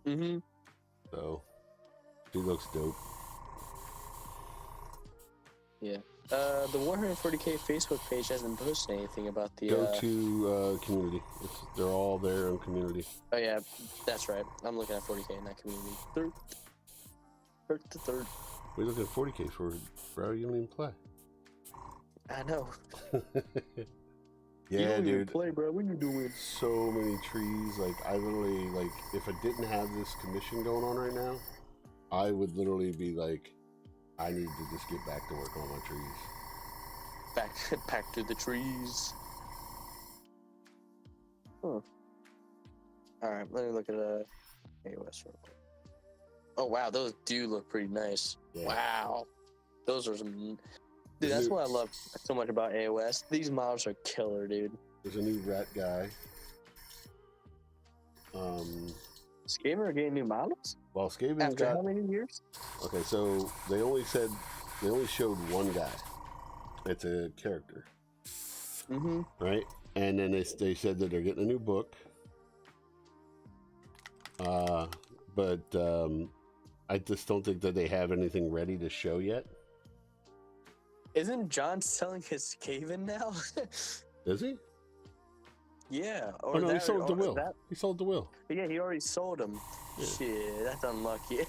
Mm-hmm. So, she looks dope. Yeah. The Warhammer 40K Facebook page hasn't posted anything about the... Go to community. They're all there on community. Oh, yeah. That's right. I'm looking at 40K in that community. Third. We're looking at 40K for, bro. You don't even play. I know. Yeah, you don't dude. even play, bro. What are you doing? So many trees. Like, I literally, like, if I didn't have this commission going on right now, I would literally be like, I need to just get back to work on my trees. Back to the trees. Huh. Alright, let me look at AOS real quick. Oh wow, those do look pretty nice. Yeah. Wow. Those are some... Dude, that's what I love so much about AOS. These models are killer, dude. There's a new rat guy. Skaven getting new models Well, Skaven after got. how many years? Okay, so they only showed one guy. It's a character, right? And then they said that they're getting a new book. But I just don't think that they have anything ready to show yet. Isn't John selling his Skaven now? Is he? Yeah. Oh no, he sold the will. He sold the will. Yeah, he already sold him. Yeah. Shit, that's unlucky.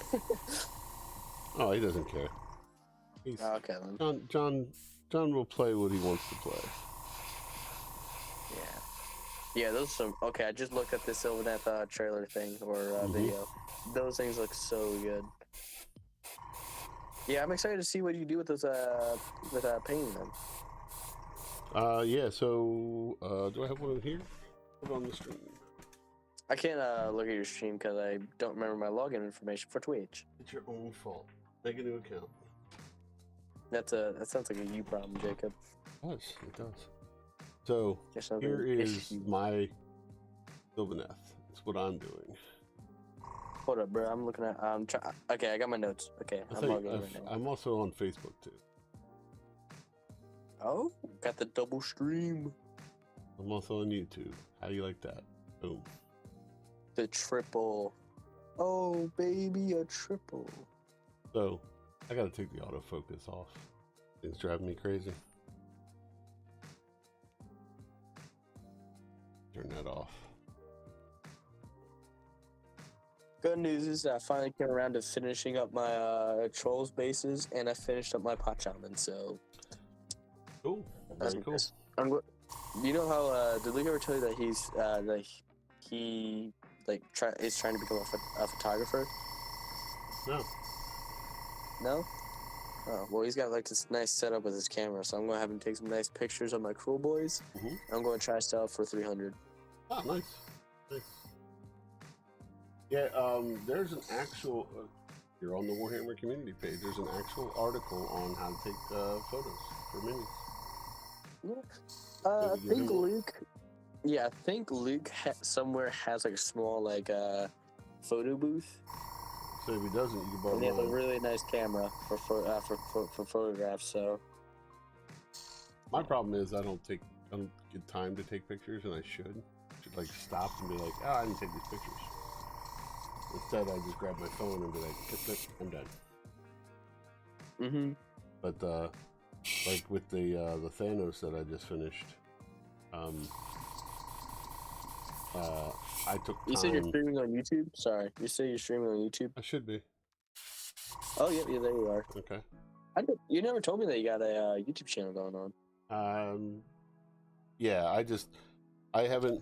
Oh, he doesn't care. He's, okay then. John will play what he wants to play. Yeah, those are some. Okay, I just looked at this Sylvaneth trailer thing or video. Those things look so good. Yeah, I'm excited to see what you do with those with painting them. Yeah. So, do I have one here? Put it on the screen. I can't look at your stream because I don't remember my login information for Twitch. It's your own fault. Make a new account. That sounds like a you problem, Jacob. It does. So here is my Sylvaneth. That's what I'm doing. Hold up, bro. I'm looking at. Okay, I got my notes. Okay, I'm logging in right now. I'm also on Facebook too. Oh, got the double stream. I'm also on YouTube. How do you like that? Boom. The triple. Oh, baby, a triple. So I gotta take the autofocus off. It's driving me crazy. Turn that off. Good news is that I finally came around to finishing up my Trolls bases, and I finished up my pot shaman. So, cool. Very cool. You know how did Luke ever tell you that he's is trying to become a photographer? No. No? Oh, well, he's got like this nice setup with his camera, so I'm gonna have him take some nice pictures of my cool boys. I'm gonna try to sell for 300. Oh, nice. Yeah, there's an actual. You're on the Warhammer community page. There's an actual article on how to take photos for minis. Yeah. I think Luke. Yeah, I think Luke somewhere has like a small photo booth. So if he doesn't, you can borrow. And he has a really nice camera for photographs. So my problem is I don't get time to take pictures, and I should like stop and be like, I didn't take these pictures. Instead, I just grab my phone and be like, click, I'm done. But like with the Thanos that I just finished, I took time. You said you're streaming on YouTube? Sorry. You say you're streaming on YouTube? I should be. Oh, yeah, there you are. Okay. You never told me that you got a YouTube channel going on. Yeah, I haven't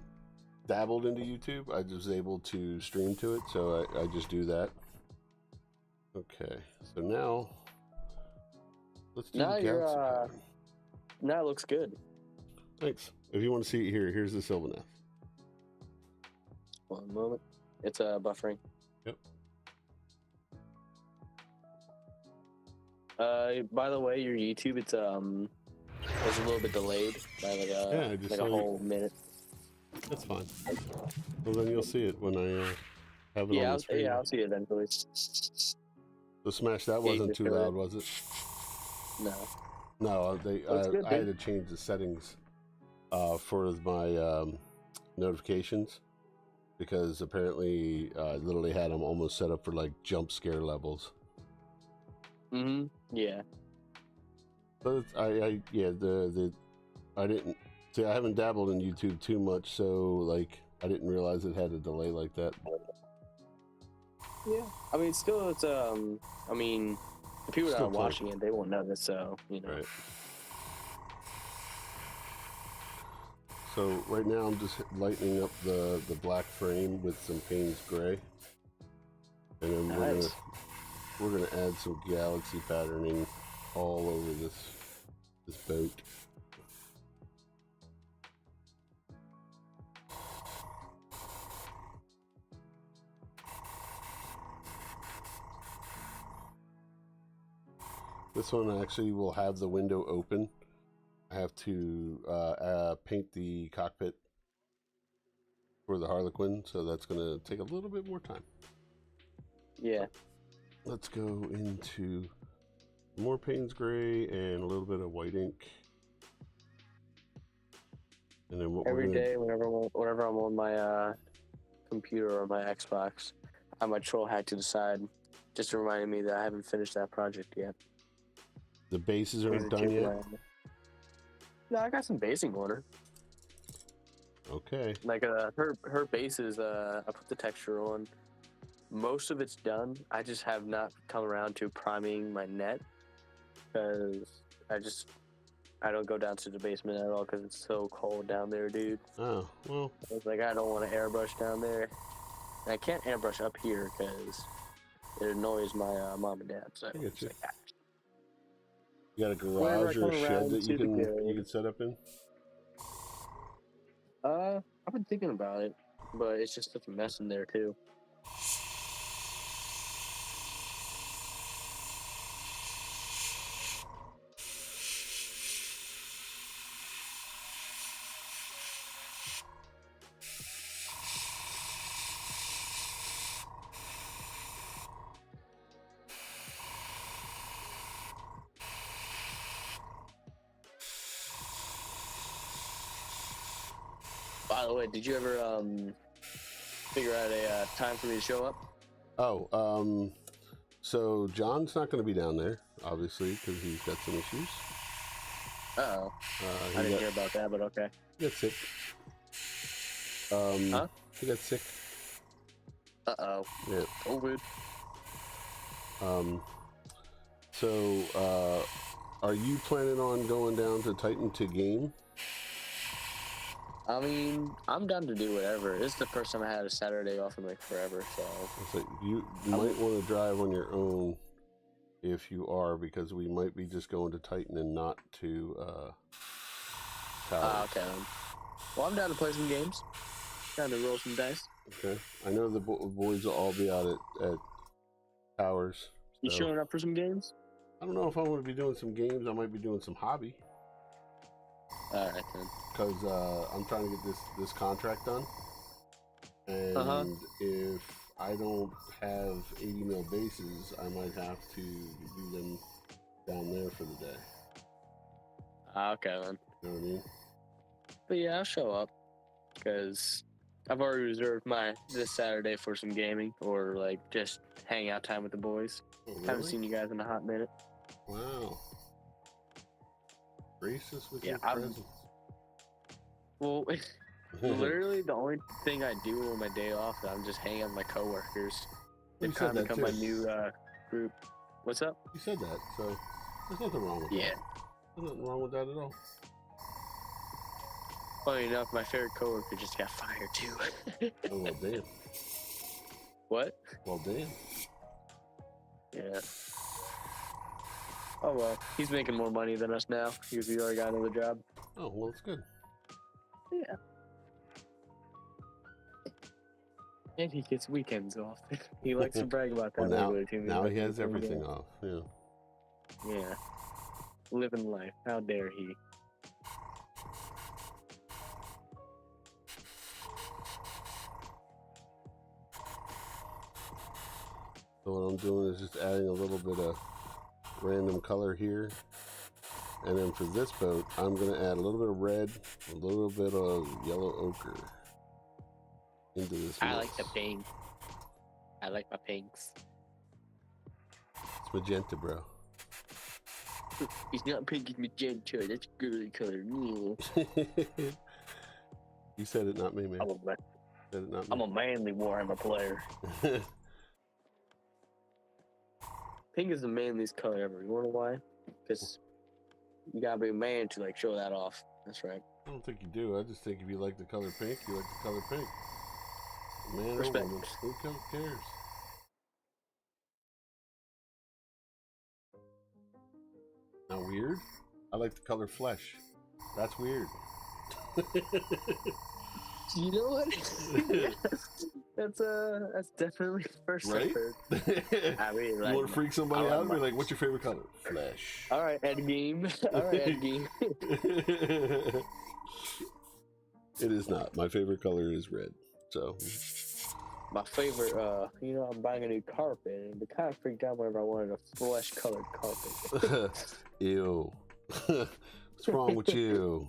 dabbled into YouTube. I was able to stream to it, so I just do that. Okay, so now let's do now Galaxy pattern. Now it looks good. Thanks. If you want to see it here, here's the Sylvaneth. One moment. It's buffering. Yep. By the way, your YouTube it's a little bit delayed by like a whole minute. That's fine. Well, then you'll see it when I have it on the screen. Yeah, I'll see it eventually. The Smash, that wasn't too loud, was it? No. No, I had to change the settings for my notifications because apparently I literally had them almost set up for like jump scare levels. Yeah. But I didn't see. I haven't dabbled in YouTube too much, so like I didn't realize it had a delay like that. Yeah. I mean, still, it's I mean, the people that are watching it, they won't know this, so you know. Right. So right now I'm just lightening up the black frame with some Payne's gray, and then we're gonna add some galaxy patterning all over this boat. This one actually will have the window open I have to paint the cockpit for the Harlequin, so that's going to take a little bit more time. Yeah. Let's go into more Payne's Gray and a little bit of white ink. And then what Every day, whenever I'm on my computer or my Xbox, I have my troll hack to the side, just reminding me that I haven't finished that project yet. The bases aren't done yet? No, I got some basing on her. Okay. Like her bases, I put the texture on. Most of it's done. I just have not come around to priming my net because I don't go down to the basement at all because it's so cold down there, dude. Oh, well. It's like I don't want to airbrush down there. And I can't airbrush up here because it annoys my mom and dad. So I get you. Like, You got a garage or a shed that you can set up in? I've been thinking about it, but it's just such a mess in there too. By the way, did you ever figure out a time for me to show up? Oh, so John's not going to be down there, obviously, because he's got some issues. Uh-oh. I didn't hear about that, but okay. He got sick. Huh? He got sick. Uh-oh. Yeah. COVID. So, are you planning on going down to Titan to game? I mean, I'm down to do whatever. This is the first time I had a Saturday off in like forever, so You might want to drive on your own if you are, because we might be just going to Titan and not to Towers. Okay. Well, I'm down to play some games. Down to roll some dice. Okay. I know the boys will all be out at Towers. You showing up for some games? I don't know if I'm going to be doing some games. I might be doing some hobby. All right, then. Because I'm trying to get this contract done. And if I don't have 80 mil bases, I might have to do them down there for the day. Okay, then. You know what I mean? But yeah, I'll show up. Because I've already reserved this Saturday for some gaming or like just hang out time with the boys. Oh, really? Haven't seen you guys in a hot minute. Wow. Grace us with your Yeah, presence. Well, literally the only thing I do on my day off is I'm just hanging out with my coworkers. They've kind of become my new group. What's up? You said that, so there's nothing wrong with that. Yeah. There's nothing wrong with that at all. Funny enough, my favorite coworker just got fired too. Oh, well, damn. What? Well, damn. Yeah. Oh well, he's making more money than us now because he already got another job. Oh, well, it's good. Yeah. And he gets weekends off. He likes to brag about that. Well, now he has everything off. Yeah. Yeah. Living life. How dare he? So what I'm doing is just adding a little bit of random color here. And then for this boat, I'm going to add a little bit of red, a little bit of yellow ochre into this mix. I like the pink. I like my pinks. It's magenta, bro. It's not pink, it's magenta. That's a girly color. You said it, not me, man. I'm a manly Warhammer player. Pink is the manliest color ever. You wanna know why? Because you gotta be a man to like show that off. That's right. I don't think you do. I just think if you like the color pink, you like the color pink. Man Respect. or woman, who cares? Not weird? I like the color flesh. That's weird. You know what? That's definitely the first Right? I've heard. I mean, You like, want to freak somebody I out and like be like, what's your favorite color? Flesh. all right, Ed Gein. All right, Ed Gein. It is not. My favorite color is red. So My favorite, I'm buying a new carpet, and it kind of freaked out whenever I wanted a flesh-colored carpet. ew. What's wrong with you?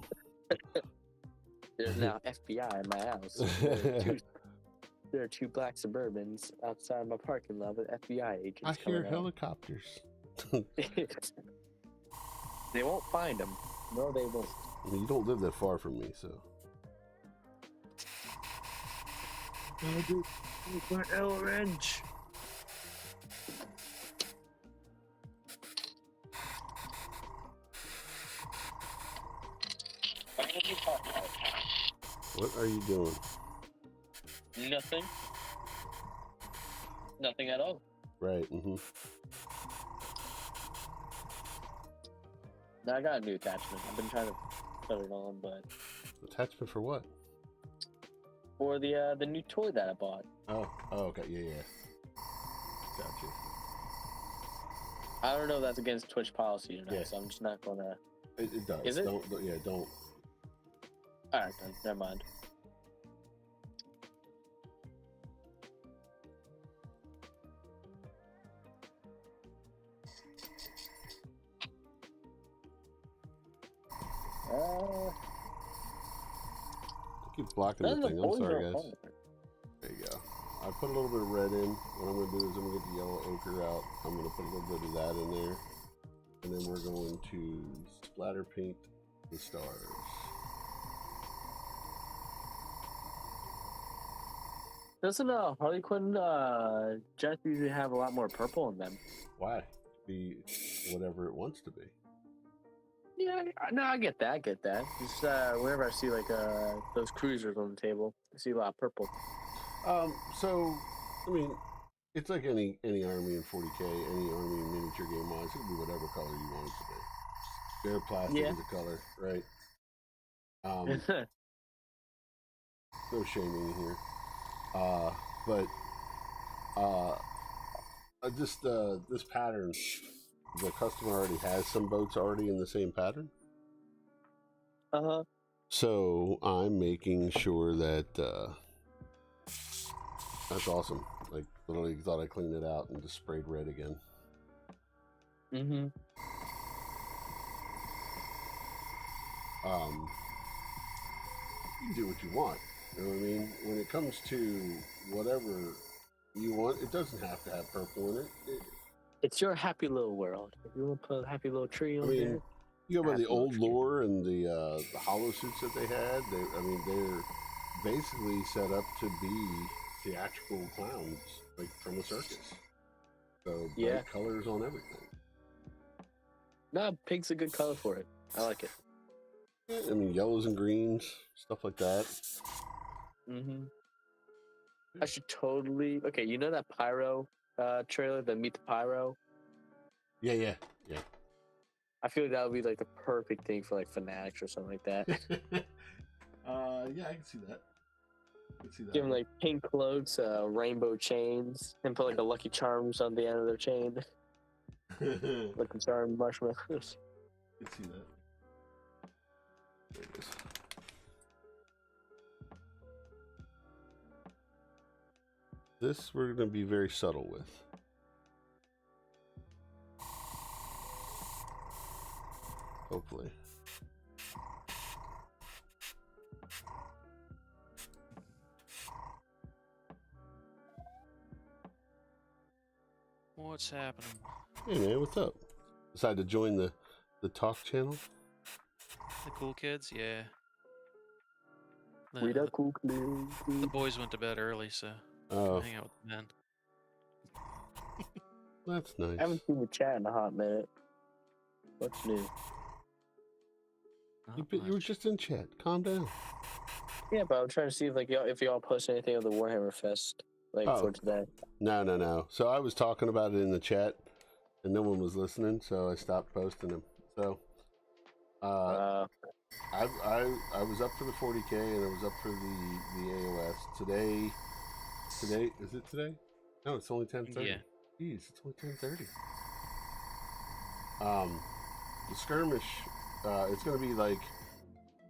There's now FBI in my house. There are two black Suburbans outside my parking lot with FBI agents. I hear coming out. helicopters. They won't find them. No, they won't. I mean, you don't live that far from me, so. My L wrench. What are you doing? Nothing. Nothing at all. Right. Mm-hmm. Now I got a new attachment. I've been trying to put it on, but Attachment for what? for the new toy that I bought. Oh, okay. Yeah. Gotcha. I don't know if that's against Twitch policy or not, Yeah. so I'm just not gonna. It does. Is it? Don't. Yeah. Don't. Alright, then. Never mind. I keep blocking the thing. I'm sorry, guys. There you go. I put a little bit of red in. What I'm going to do is I'm going to get the yellow ochre out. I'm going to put a little bit of that in there. And then we're going to splatter paint the stars. Doesn't Harley Quinn just usually have a lot more purple in them? Why? Be whatever it wants to be. Yeah, no, I get that. Just whenever I see like those cruisers on the table, I see a lot of purple. So, I mean, it's like any army in 40K, any army in miniature game wise, it can be whatever color you want it to be. Bare plastic is a color, right? No shaming here. But just this pattern, the customer already has some boats already in the same pattern. So I'm making sure that that's awesome. Like literally thought I cleaned it out and just sprayed red again. Mm-hmm. You can do what you want. You know what I mean? When it comes to whatever you want, it doesn't have to have purple in it. It's your happy little world. If you want to put a happy little tree on there. You go by the old lore and the hollow suits that they had. They're basically set up to be theatrical clowns, like from a circus. So bright colors on everything. No, pink's a good color for it. I like it. Yeah, I mean, yellows and greens, stuff like that. Mm-hmm. I should totally. Okay, you know that Pyro trailer, the Meet the Pyro? Yeah. I feel like that would be like the perfect thing for like Fanatics or something like that. Yeah, I can see that. Give them like pink cloaks, rainbow chains, and put like a Lucky Charms on the end of their chain. Lucky Charm marshmallows. I can see that. There it is. This we're going to be very subtle with. Hopefully. What's happening? Hey man, what's up? Decided to join the talk channel? The cool kids? Yeah. We the cool The boys went to bed early, so Oh, hang out with the men. that's nice. I haven't seen the chat in a hot minute. What's new? Not You were much. just in chat. Calm down. Yeah, but I'm trying to see if y'all post anything of the Warhammer Fest for today. No. So I was talking about it in the chat, and no one was listening, so I stopped posting them. So, I was up for the 40K and I was up for the AOS today. Today is it today? No, it's only 10:30. Yeah. Jeez, it's only 10:30. The skirmish, it's gonna be like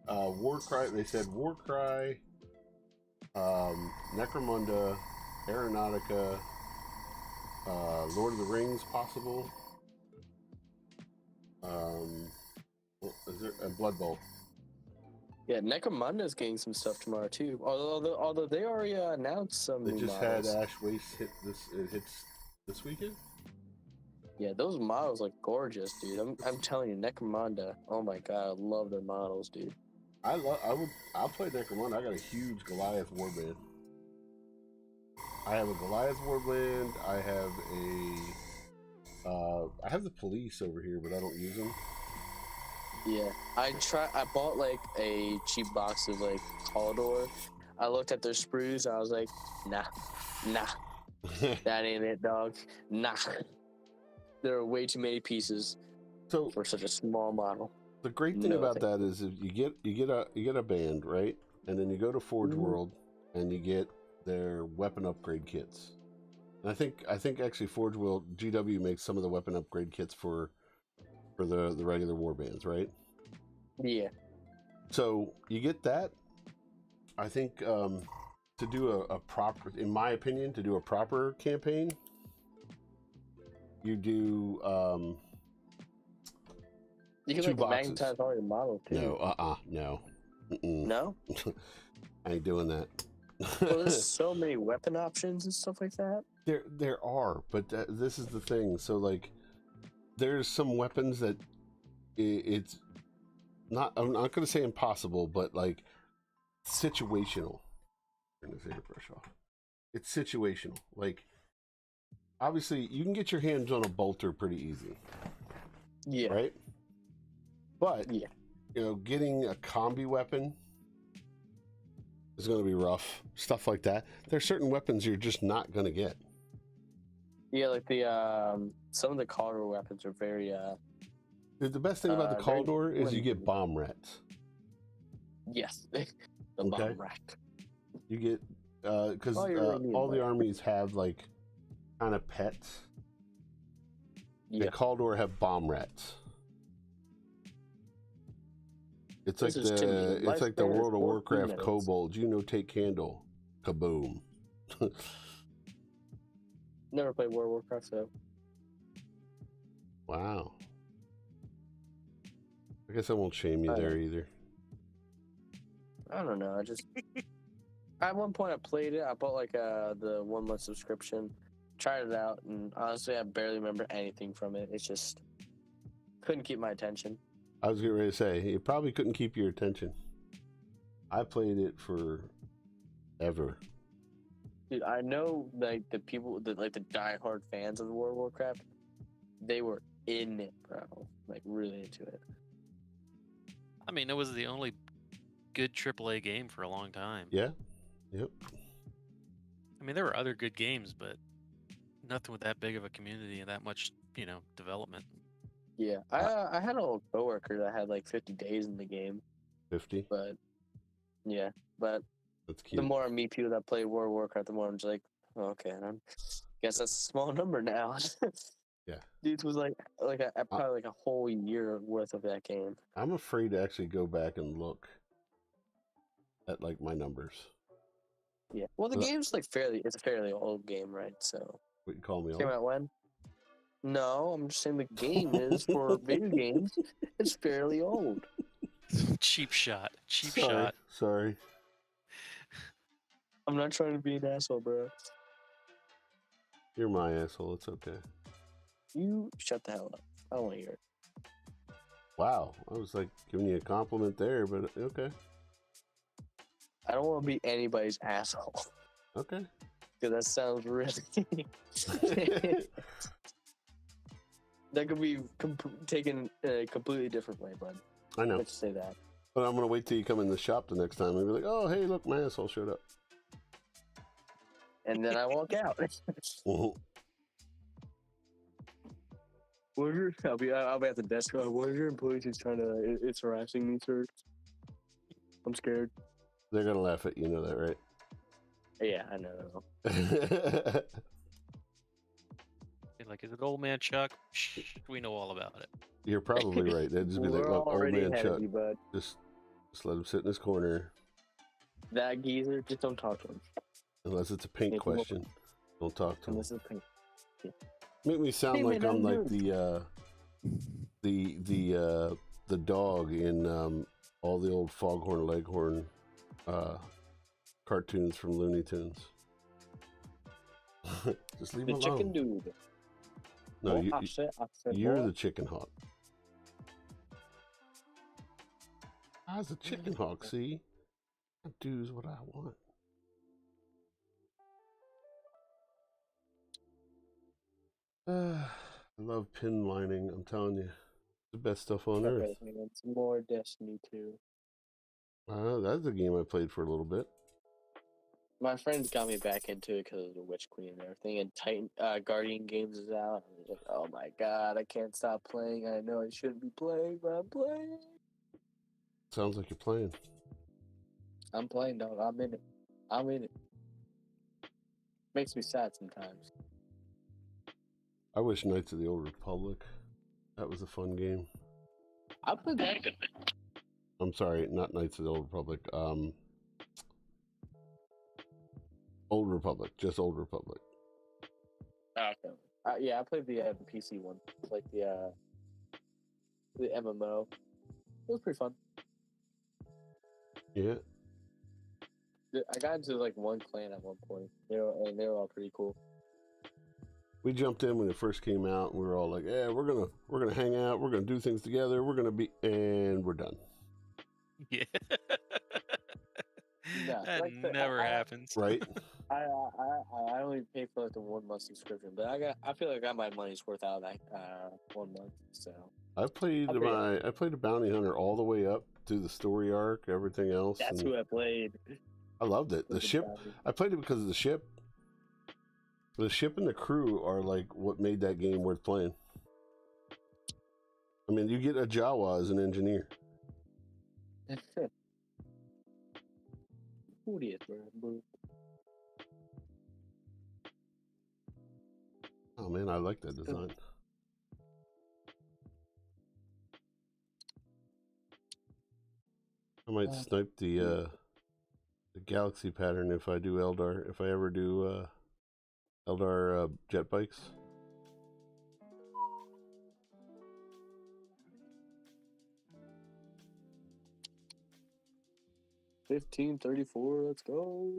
Warcry. They said Warcry, Necromunda, Aeronautica, Lord of the Rings, possible. Is there a Blood Bowl? Yeah, Necromunda's getting some stuff tomorrow too. Although they already announced some. They new just models. had Ash Waste hit this. It hits this weekend. Yeah, those models look gorgeous, dude. I'm telling you, Necromunda. Oh my god, I love their models, dude. I'll play Necromunda. I got a huge Goliath warband. I have a Goliath warband. I have the police over here, but I don't use them. Yeah, I bought like a cheap box of like Caldor. I looked at their sprues. I was like, nah, that ain't it, dog. Nah. There are way too many pieces So for such a small model. the great thing No, about thank that is if you get a band, right, and then you go to Forge Mhm. World and you get their weapon upgrade kits. And I think actually Forge World GW makes some of the weapon upgrade kits for the regular war bands, right? Yeah. So you get that. I think to do a proper, in my opinion, to do a proper campaign, you do You can Two like boxes. magnetize all your models too. no. Mm-mm. No? I ain't doing that. Well, there's so many weapon options and stuff like that. There are, but this is the thing. So like, there's some weapons that it's not. I'm not going to say impossible, but like situational. Turn this airbrush off. It's situational. Like, obviously, you can get your hands on a bolter pretty easy, Yeah. right? But Yeah. Getting a combi weapon is going to be rough. Stuff like that. There's certain weapons you're just not going to get. Yeah, like the some of the Caldor weapons are very The best thing about the very Caldor is you limited. get bomb rats. yes. the Okay. bomb rack. You get because All you really need, all the right? armies have like kind of pets. Yeah. The Caldor have bomb rats. It's This like is too many. it's like the Lifespan is World of 14 Warcraft minutes. kobold. Take candle, kaboom. Never played World of Warcraft, so Wow. I guess I won't shame you I there know. either. I don't know. I just at one point I played it. I bought like the 1 month subscription, tried it out, and honestly, I barely remember anything from it. It's just couldn't keep my attention. I was getting ready to say you probably couldn't keep your attention. I played it for ever. Dude, I know like the people that like the diehard fans of the World of Warcraft, they were in it, bro. Like really into it. I mean, it was the only good AAA game for a long time. Yeah. Yep. I mean, there were other good games, but nothing with that big of a community and that much, development. Yeah, I had an old coworker that had like 50 days in the game, 50. but yeah, but That's cute. the more I meet people that play World of Warcraft, the more I'm just like, oh, okay, I guess that's a small number now. Yeah. Dude was like probably like a whole year worth of that game. I'm afraid to actually go back and look at like my numbers. Yeah. Well, the Well, game's like it's a fairly old game, right? So What you call me came old? out when? No, I'm just saying the game is for video games. It's fairly old. Cheap shot. Cheap Sorry. shot. Sorry. I'm not trying to be an asshole, bro. You're my asshole. It's okay. You shut the hell up. I don't want to hear it. Wow. I was like giving you a compliment there, but okay. I don't want to be anybody's asshole. Okay. Because that sounds really. That could be taken a completely different way, bud. I know. Let's say that. But I'm going to wait till you come in the shop the next time and be like, oh, hey, look, my asshole showed up. And then I walk out. Mhm. I'll be at the desk. What are your employees who's trying to? It's harassing me, sir. I'm scared. They're gonna laugh at you. Know that, right? Yeah, I know. Be like, is it old man Chuck? Shh, we know all about it. You're probably right. They'd just be like, We're "Look, old already man ahead Chuck, of you, bud. just let him sit in his corner. That geezer, just don't talk to him. Unless it's a paint Make him look- question, don't talk to And him. this is pink. Make me sound Hey, like man, I'm how you like the dog in all the old Foghorn Leghorn cartoons from Looney Tunes. Just leave The him chicken alone. dude. No, Oh, I said, you're boy. the chicken hawk. I was a chicken hawk. See, I do what I want. I love pin lining. I'm telling you, the best stuff on earth. Okay, man, some more Destiny 2. That's a game I played for a little bit. My friends got me back into it because of the Witch Queen and everything. And Titan Guardian Games is out. I was like, oh my god, I can't stop playing. I know I shouldn't be playing, but I'm playing. Sounds like you're playing. I'm playing, dog. I'm in it. I'm in it. Makes me sad sometimes. I wish Knights of the Old Republic. That was a fun game. I played that. I'm sorry, not Knights of the Old Republic. Old Republic, just Old Republic. Okay. Yeah, I played the PC one, like the MMO. It was pretty fun. Yeah, I got into like one clan at one point. They were all pretty cool. we jumped in when it first came out. And we were all like, "Yeah, we're gonna hang out. We're gonna do things together. We're gonna be," and we're done. Yeah. Yeah, That like never happens. Right? I only paid for like the 1 month subscription, but I feel like I got my money's worth out of that 1 month. So I played Okay. I played a bounty hunter all the way up to the story arc, everything else. that's and who I played. I loved it. The Was the ship. bounty. I played it because of the ship. The ship and the crew are like what made that game worth playing. I mean, you get a Jawa as an engineer. Who it is, bro? Oh man, I like that design. I might snipe the galaxy pattern if I do Eldar. If I ever do Eldar jet bikes. $15.34. Let's go.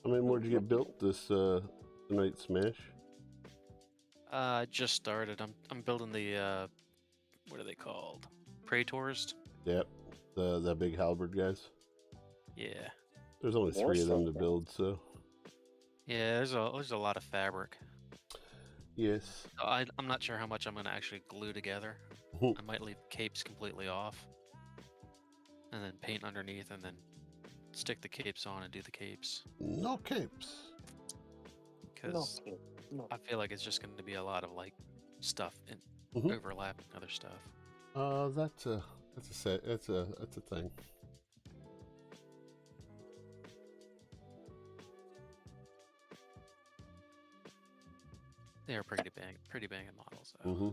How many more did you get built this tonight, Smash? Just started. I'm building the what are they called? Praetors. Yep, the big halberd guys. Yeah. There's only More 3 of them to stuff, build, so Yeah, there's a lot of fabric. yes. I'm not sure how much I'm gonna actually glue together. I might leave capes completely off, and then paint underneath, and then stick the capes on and do the capes. No capes. Because No. I feel like it's just going to be a lot of like stuff and Mhm. overlapping other stuff. That's a thing. They are pretty banging models. Though. Mm-hmm.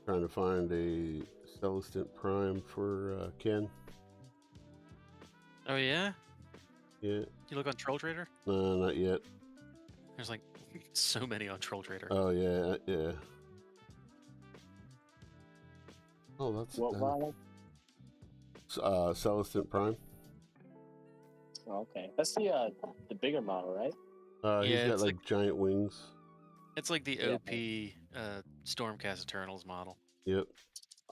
Trying to find a Celestant Prime for Ken. Oh yeah, Yeah, you look on Troll Trader. not yet. There's like so many on Troll Trader. Oh yeah, yeah. Oh, that's What model? Celestant Prime. Oh, okay, that's the bigger model, right? He's Yeah, got it's like giant wings. It's like the Yeah. OP Stormcast Eternals model. Yep.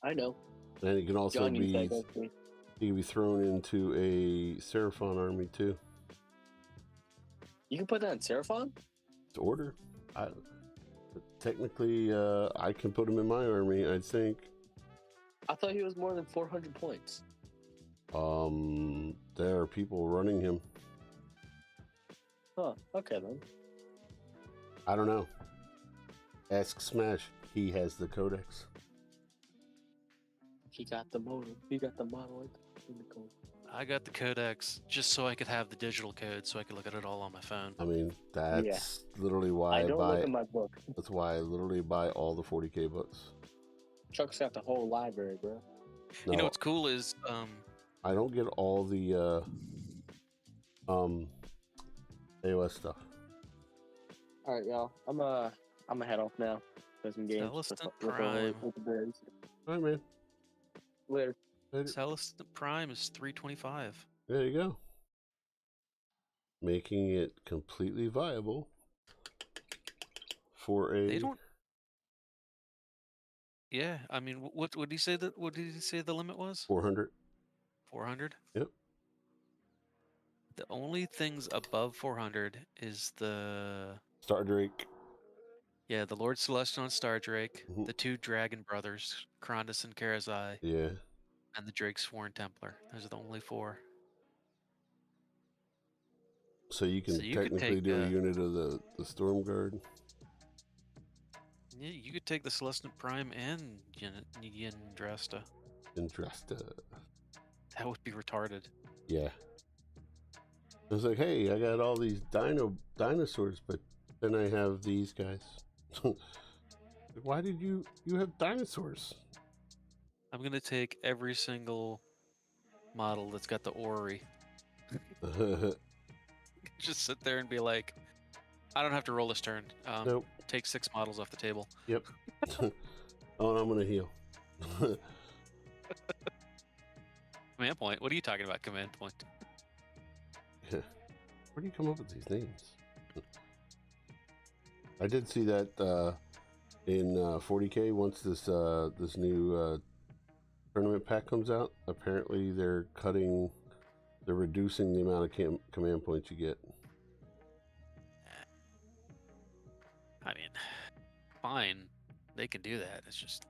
I know. And he can also John be used that against me. he can be thrown into a Seraphon army too. You can put that in Seraphon? To order. Technically, I can put him in my army. I think. I thought he was more than 400 points. There are people running him. Huh. Okay then. I don't know. Ask Smash. He has the codex. He got the modem. He got the model. In the code. I got the codex just so I could have the digital code, so I could look at it all on my phone. I mean, that's literally why I I don't buy. look at my book. That's why I literally buy all the 40K books. Chuck's got the whole library, bro. No, You know what's cool is I don't get all the AOS stuff. All right, y'all. I'm gonna head off now. Play some games. Celestant Look over Prime. with the birds. All right, man. Later. Celestant Prime is 325. There you go. Making it completely viable for a. They don't. Yeah, I mean, what did he say that? What did he say the limit was? 400. 400. Yep. The only things above 400 is the Star Drake. yeah, the Lord Celestial and Star Drake, Mhm. the two Dragon brothers, Krondus and Karazai, Yeah. and the Drake Sworn Templar. Those are the only four. So you can So you could technically take, do a unit of the Storm Guard. Yeah, you could take the Celestant Prime and Yndrasta. Indrasta. That would be retarded. Yeah. I was like, hey, I got all these dinosaurs, but then I have these guys. Why did you have dinosaurs? I'm gonna take every single model that's got the Ori. Just sit there and be like, I don't have to roll this turn. Nope. Take 6 models off the table. Yep. Oh, and I'm gonna heal. Command point? What are you talking about, command point? Where do you come up with these names? I did see that in 40K once this new tournament pack comes out. Apparently, they're reducing the amount of command points you get. I mean, fine, they can do that. It's just,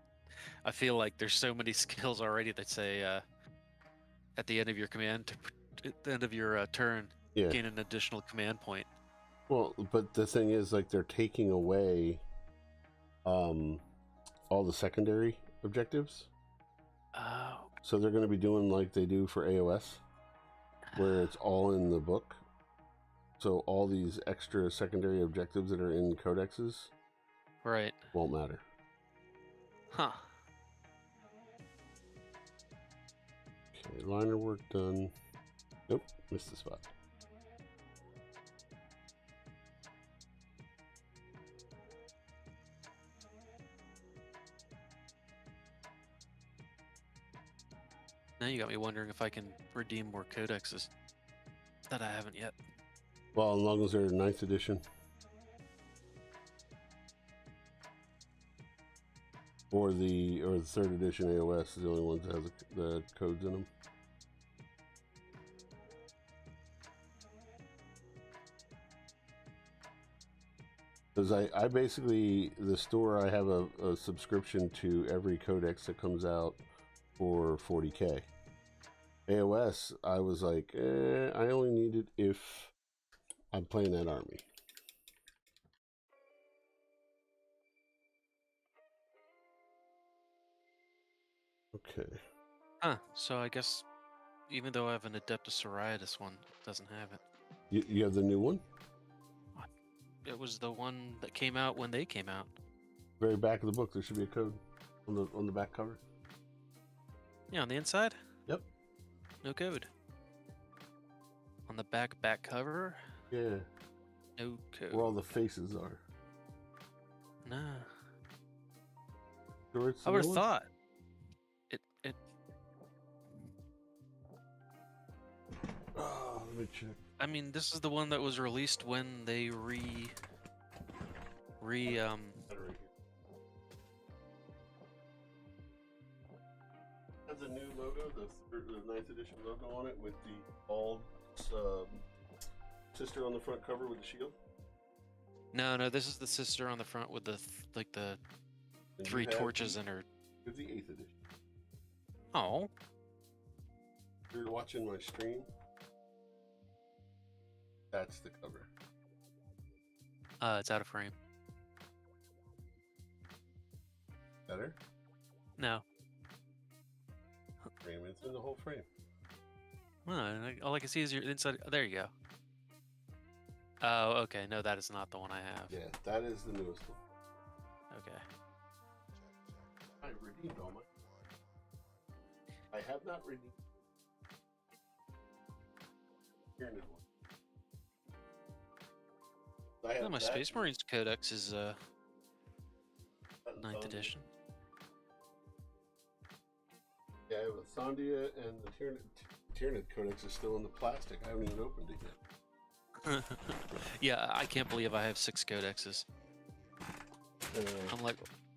I feel like there's so many skills already that say at the end of your at the end of your turn, Yeah. gain an additional command point. Well, but the thing is, like, they're taking away all the secondary objectives. Oh. So they're going to be doing like they do for AOS, where it's all in the book. So all these extra secondary objectives that are in codexes Right. won't matter. Huh. Okay, liner work done. Nope, missed the spot. Now you got me wondering if I can redeem more codexes that I haven't yet. Well, as long as they're 9th edition. Or the 3rd edition AOS is the only ones that have the codes in them. Because I basically, the store, I have a subscription to every codex that comes out for 40K. AOS, I was like, I only need it if I'm playing that army. Okay. Huh. So I guess even though I have an Adeptus Soraya, this one doesn't have it. You have the new one? It was the one that came out when they came out. Very back of the book, there should be a code on the back cover. Yeah, on the inside? Yep. No code. On the back cover? Yeah. No code. Where all the faces are. Nah. Sure it's I the would new have one? thought. It Oh, let me check. I mean, this is the one that was released when they Got it right here. Has a new logo, the 9th edition logo on it with the bald sister on the front cover with the shield. No, this is the sister on the front with the the And you 3 have torches the, in her. Here's the 8th edition. Oh. If you're watching my stream, that's the cover. It's out of frame. Better? No. Frame. It's in the whole frame. All I can see is your inside. Oh, there you go. Oh, okay. No, that is not the one I have. Yeah, that is the newest one. Okay. I redeemed all my. I have not redeemed. Tyranid one. I have My that, Space Marines Codex is that 9th Sandia. edition. Yeah, I have a Sandia and the Tyranid Codex is still in the plastic. I haven't even opened it yet. Yeah, I can't believe I have 6 codexes. I'm like,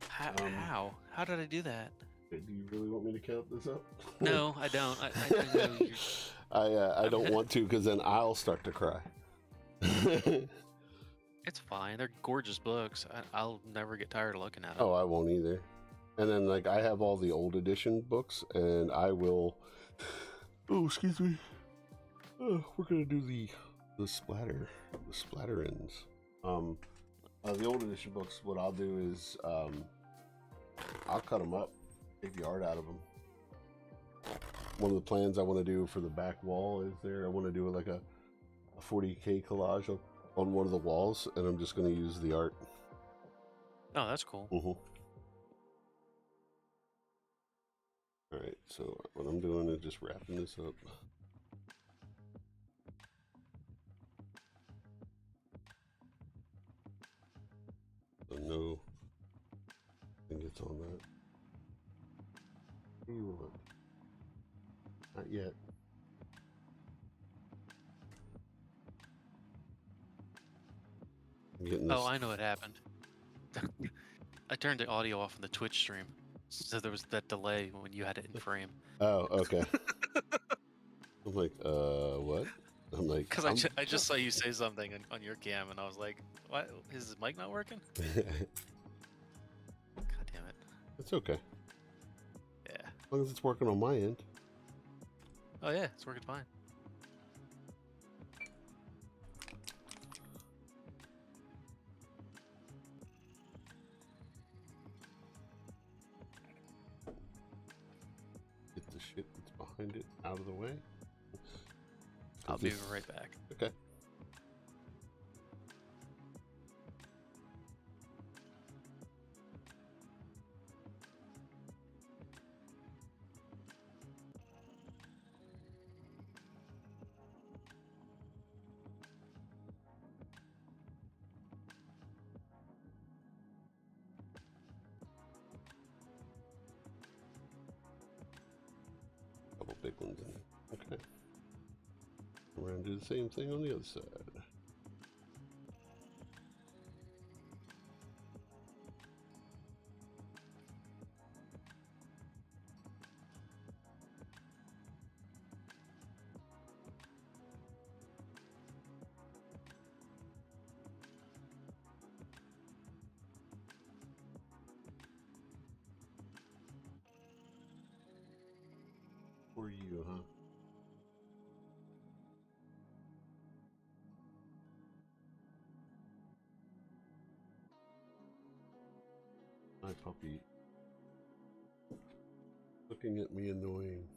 how? How did I do that? Do you really want me to count this up? No, I don't. I know you're... I don't want to because then I'll start to cry. It's fine. They're gorgeous books. I'll never get tired of looking at them. Oh, I won't either. And then like I have all the old edition books, and I will. Oh, excuse me. We're gonna do the splatterins. The old edition books. What I'll do is I'll cut them up, take the art out of them. One of the plans I want to do for the back wall is I want to do like a 40K collage on one of the walls, and I'm just going to use the art. Oh, that's cool. All right, so what I'm doing is just wrapping this up. So no thing gets on that. What do you want? Not yet. I'm getting this. Oh, I know what happened. I turned the audio off on the Twitch stream, so there was that delay when you had it in frame. Oh, okay. I'm like, what? I'm like, Because I just saw you say something on your cam, and I was like, what? Is his mic not working? God damn it. It's okay. Yeah. As long as it's working on my end. Oh, yeah, it's working fine. Get the shit that's behind it out of the way. I'll be right back. Okay. Couple big ones in there. Okay. We're gonna do the same thing on the other side. For you, huh? My puppy looking at me annoying,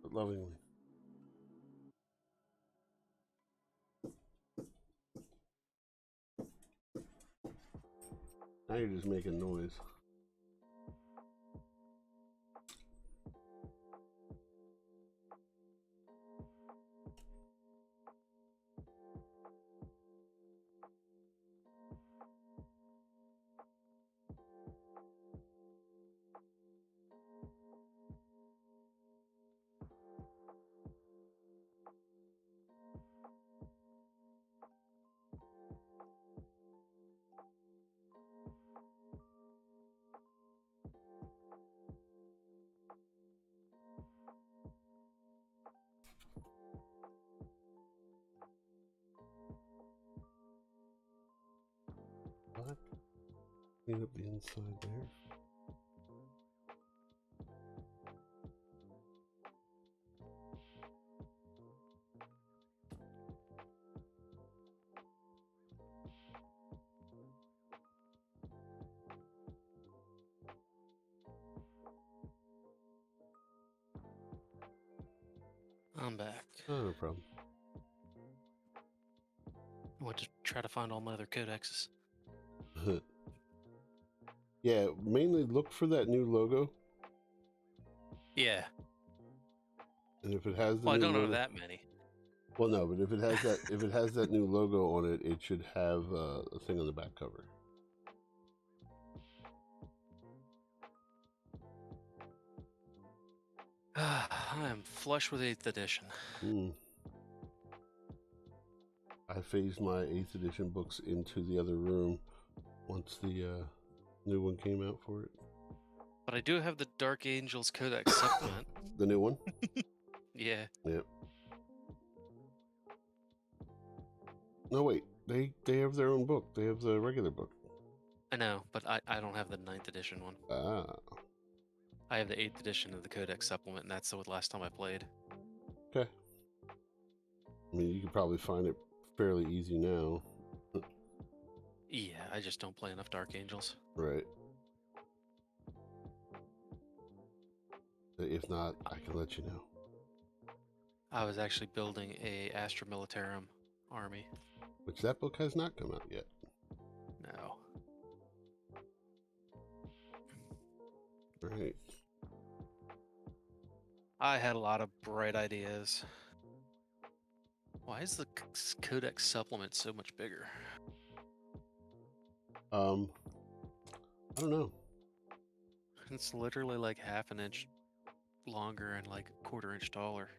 but lovingly. Now you're just making noise. What? Clean up the inside there. I'm back. Oh, no problem. I want to try to find all my other codexes. Yeah, mainly look for that new logo, Yeah. and if it has the Well, I new don't logo, know that many. well, no, but if it has that new logo on it, it should have a thing on the back cover. I am flush with 8th edition. I phased my 8th edition books into the other room once the new one came out for it. But I do have the Dark Angels Codex supplement. The new one? Yeah. Yep. No, wait. They have their own book. They have the regular book. I know, but I don't have the 9th edition one. Ah. I have the 8th edition of the Codex supplement, and that's the last time I played. Okay. I mean, you could probably find it fairly easy now. Yeah, I just don't play enough Dark Angels. Right. If not, I can let you know. I was actually building a Astra Militarum army. Which that book has not come out yet. No. Right. I had a lot of bright ideas. Why is the Codex supplement so much bigger? I don't know. It's literally like half an inch longer and like a quarter inch taller.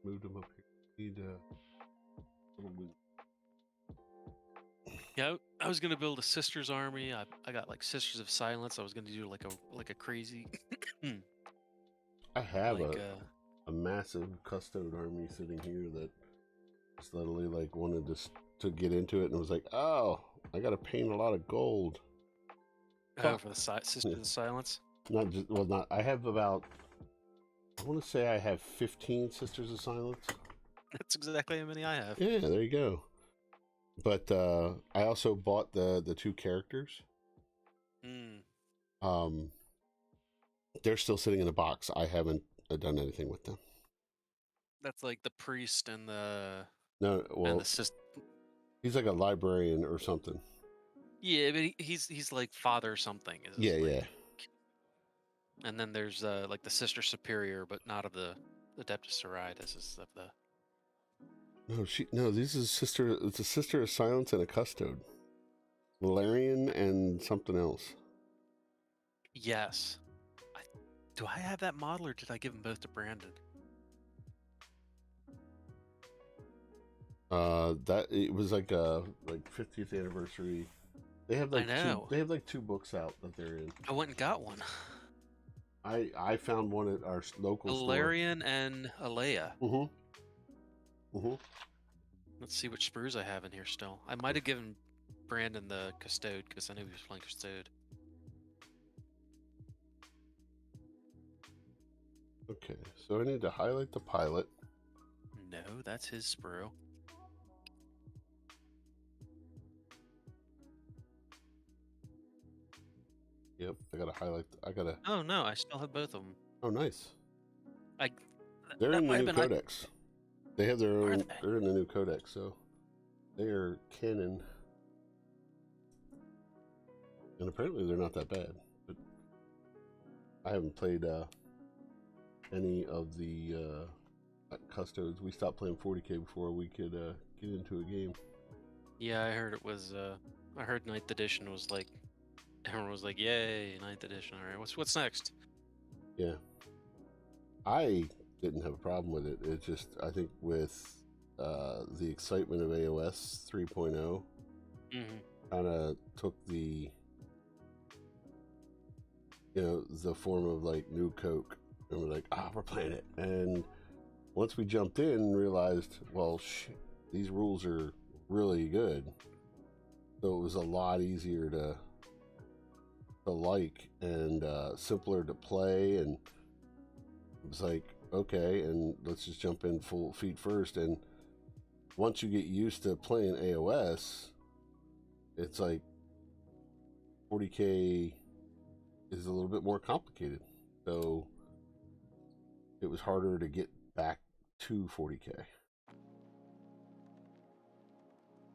Moved them up here. Need little bit. Yeah, I was gonna build a Sisters army. I got like Sisters of Silence. I was gonna do like a crazy. I have like, a massive custode army sitting here that just literally like wanted to get into it and was like, oh, I got to paint a lot of gold. for the Sisters of Silence. Not just not. I have about. I want to say I have 15 Sisters of Silence. That's exactly how many I have. Yeah, there you go. But I also bought the 2 characters. They're still sitting in the box. I haven't done anything with them. That's like the priest and the well, the he's like a librarian or something. Yeah, but he's like father something. Yeah. And then there's like the Sister Superior, but not of the Adeptus Sorority. This is of the. No, this is sister. It's a Sister of Silence and a Custode. Valerian and something else. Yes. Do I have that model, or did I give them both to Brandon? That it was like 50th anniversary. They have like they have like 2 books out that they're in. I went and got one. I found one at our local Valerian and Alea. Mm-hmm. Let's see which sprues I have in here still. I might have given Brandon the Custode because I knew he was playing Custode. Okay, so I need to highlight the pilot. No, that's his sprue. Yep, I gotta highlight. I gotta. Oh no, I still have both of them. Oh, nice. They're in the new codex. They have their own. They're in the new codex, so they are canon. And apparently they're not that bad. But I haven't played any of the custodes. We stopped playing 40K before we could get into a game. Yeah, I heard it was. I heard 9th edition was like. Everyone was like, "Yay, 9th edition! All right, what's next?" Yeah, I didn't have a problem with it. It's just I think with the excitement of AOS 3.0, kind of took the the form of like New Coke, and we're like, we're playing it. And once we jumped in and realized, well, these rules are really good, so it was a lot easier to like and simpler to play, and it was like, okay, and let's just jump in full feet first. And once you get used to playing AOS, it's like 40K is a little bit more complicated. So it was harder to get back to 40K.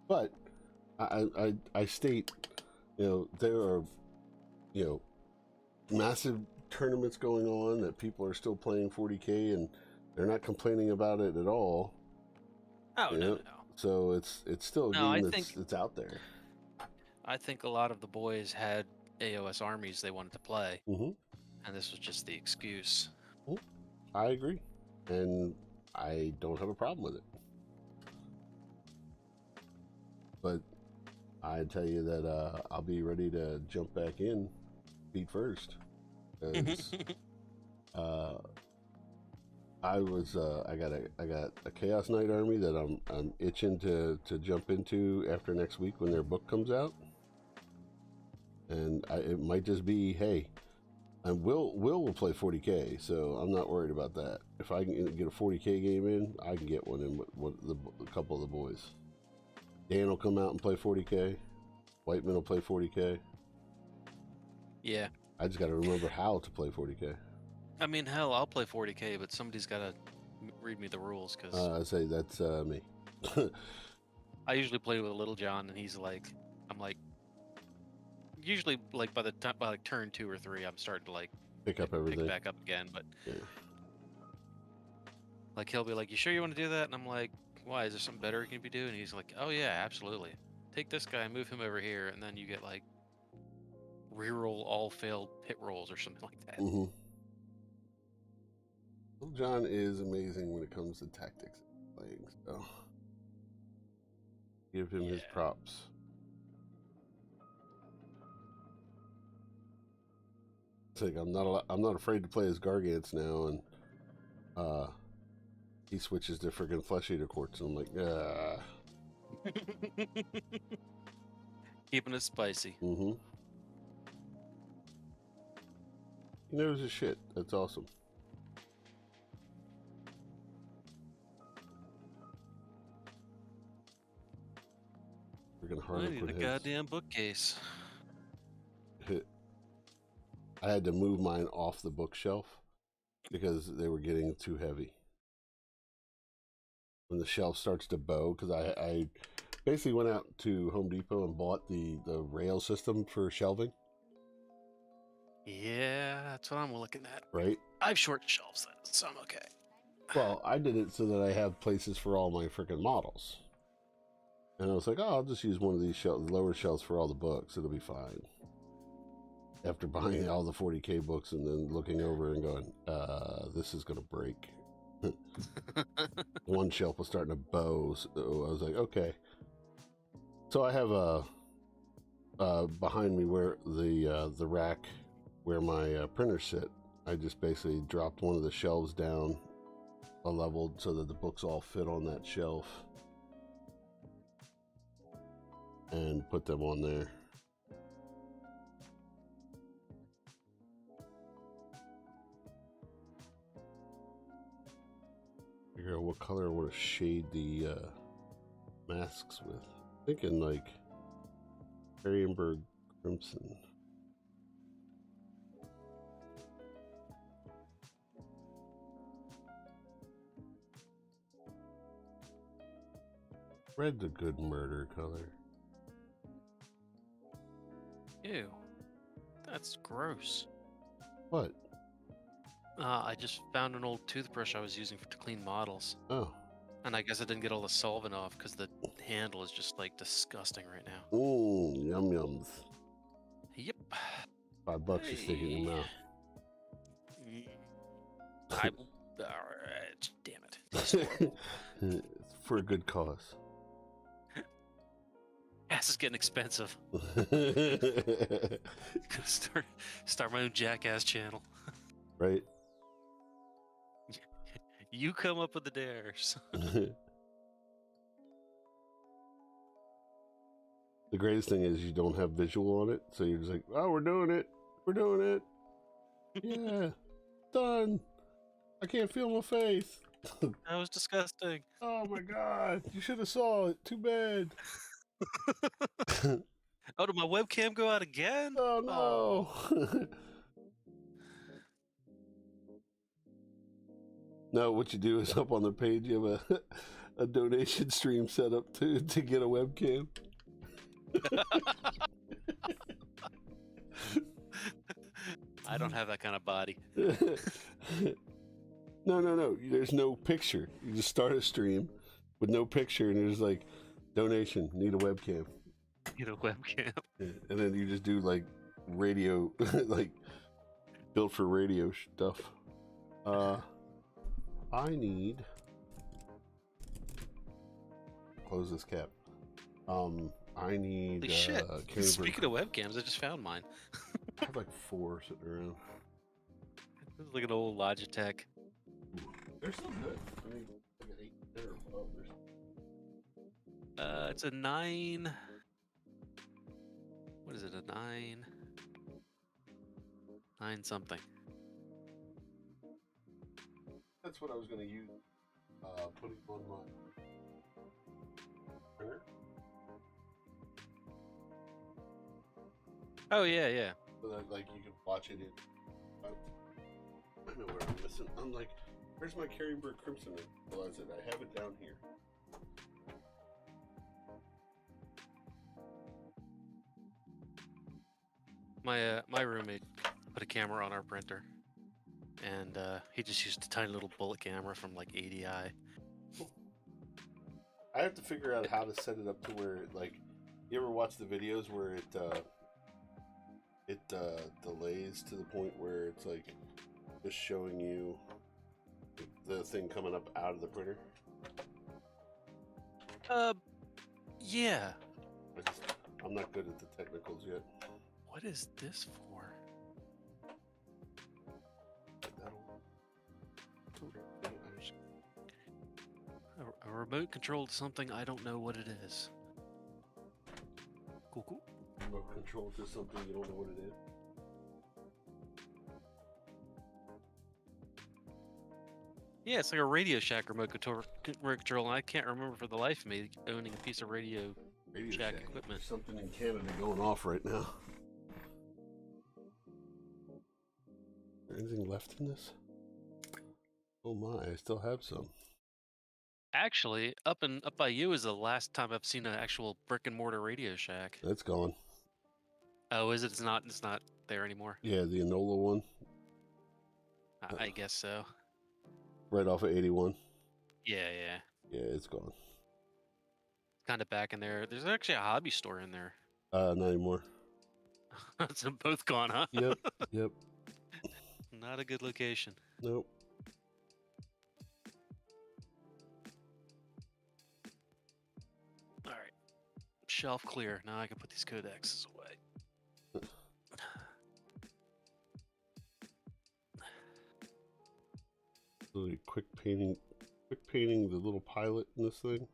But I state, there are, massive tournaments going on that people are still playing 40K and they're not complaining about it at all. Oh, no. So it's still a game that's out there. I think a lot of the boys had AOS armies they wanted to play, Mm-hmm. and this was just the excuse. I agree, and I don't have a problem with it. But I tell you that I'll be ready to jump back in feet first. 'Cause, I got a Chaos Knight army that I'm itching to jump into after next week when their book comes out, and it might just be, hey, and will play 40K, so I'm not worried about that. If I can get a 40K game in, I can get one in with a couple of the boys. Dan will come out and play 40K. Whiteman will play 40K. Yeah. I just got to remember how to play 40K. I mean, hell, I'll play 40K, but somebody's got to read me the rules, because I say that's me. I usually play with Little John, and he's like, I'm like, usually like by like turn 2 or 3, I'm starting to like pick up everything, pick back up again. But yeah. Like he'll be like, "You sure you want to do that?" And I'm like, "Why? Is there something better you can be doing?" And he's like, "Oh yeah, absolutely. Take this guy and move him over here, and then you get like reroll all failed pit rolls or something like that." Mm-hmm. Little John is amazing when it comes to tactics and playing, so give him his props. It's like I'm not afraid to play as Gargants now, and he switches to friggin' Flesh Eater Courts, and I'm like, Keeping it spicy. Mm-hmm. He knows his shit. That's awesome. I need a goddamn bookcase. I had to move mine off the bookshelf because they were getting too heavy. When the shelf starts to bow, because I basically went out to Home Depot and bought the rail system for shelving. Yeah, that's what I'm looking at. Right? I have short shelves, so I'm okay. Well, I did it so that I have places for all my freaking models. And I was like, oh, I'll just use one of these lower shelves for all the books. It'll be fine. After buying all the 40K books and then looking over and going, this is going to break. One shelf was starting to bow, so I was like, okay. So I have behind me where the rack where my printers sit. I just basically dropped one of the shelves down a level so that the books all fit on that shelf and put them on there. Figure out what color I want to shade the masks with. Thinking like Arienberg Crimson. Red's a good murder color. Ew. That's gross. What? I just found an old toothbrush I was using to clean models. Oh. And I guess I didn't get all the solvent off because the handle is just like disgusting right now. Mmm, yum yums. Yep. $5 you stick it in your mouth. Damn it. It's for a good cause. Gas is getting expensive. Start my own jackass channel. Right? You come up with the dares. The greatest thing is you don't have visual on it, so you're just like, oh, we're doing it. We're doing it. Yeah. Done. I can't feel my face. That was disgusting. Oh my god. You should have saw it. Too bad. Oh, did my webcam go out again? Oh no. No, what you do is up on the page, you have a donation stream set up to get a webcam. I don't have that kind of body. No. There's no picture. You just start a stream with no picture, and there's like donation, need a webcam. Need a webcam. And then you just do like radio, like built for radio stuff. I need close this cap. I need. Holy shit! Carrie Speaking of webcams, I just found mine. I have like 4 sitting around. This is like an old Logitech. They're still good. I mean, like an 8 there. Oh, there's... It's a 9. What is it? A 9? 9 something. That's what I was going to use. Putting on my printer. Oh yeah. So that like you can watch it in. I know where I'm missing. I'm like, where's my Carrybird Crimson? Well, is it? I have it down here. My roommate put a camera on our printer, and he just used a tiny little bullet camera from like ADI. I have to figure out how to set it up to where, like, you ever watch the videos where it delays to the point where it's like just showing you the thing coming up out of the printer? Yeah. I'm not good at the technicals yet. What is this for? A remote controlled something, I don't know what it is. Cool. Remote control to something you don't know what it is. Yeah, it's like a Radio Shack remote control, and I can't remember for the life of me owning a piece of Radio Shack equipment. There's something in Canada going off right now. Is there anything left in this? Oh my, I still have some. Actually, up by you is the last time I've seen an actual brick and mortar Radio Shack. That's gone. Oh, is it? It's not there anymore. Yeah, the Enola one. I guess so. Right off of 81. Yeah. Yeah, it's gone. Kind of back in there. There's actually a hobby store in there. Not anymore. So both gone, huh? Yep. Not a good location. Nope. All right. Shelf clear. Now I can put these codexes away. Really quick painting the little pilot in this thing.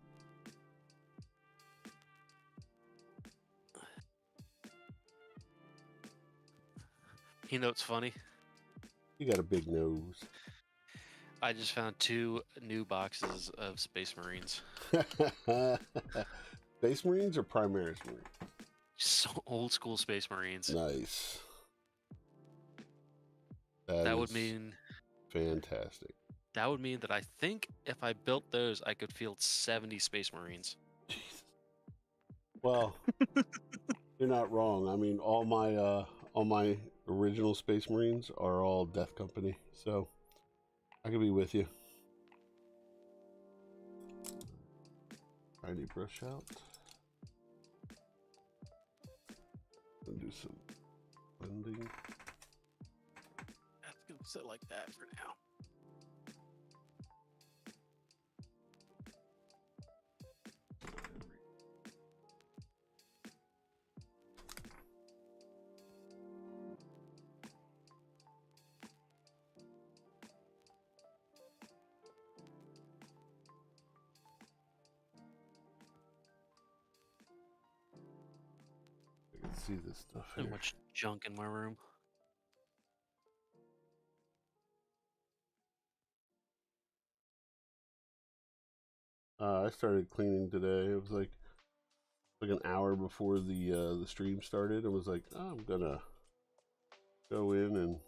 You know what's funny? You got a big nose. I just found 2 new boxes of Space Marines. Space Marines or Primaris Marines? So old school Space Marines. Nice. That would mean fantastic. That would mean that I think if I built those, I could field 70 Space Marines. Jesus. Well, you're not wrong. I mean, all my original Space Marines are all Death Company, so I could be with you. Tiny brush out. And do some blending. That's gonna sit like that for now. I can see this stuff So here. much junk in my room. I started cleaning today. It was like an hour before the stream started. I was like, oh, I'm gonna go in and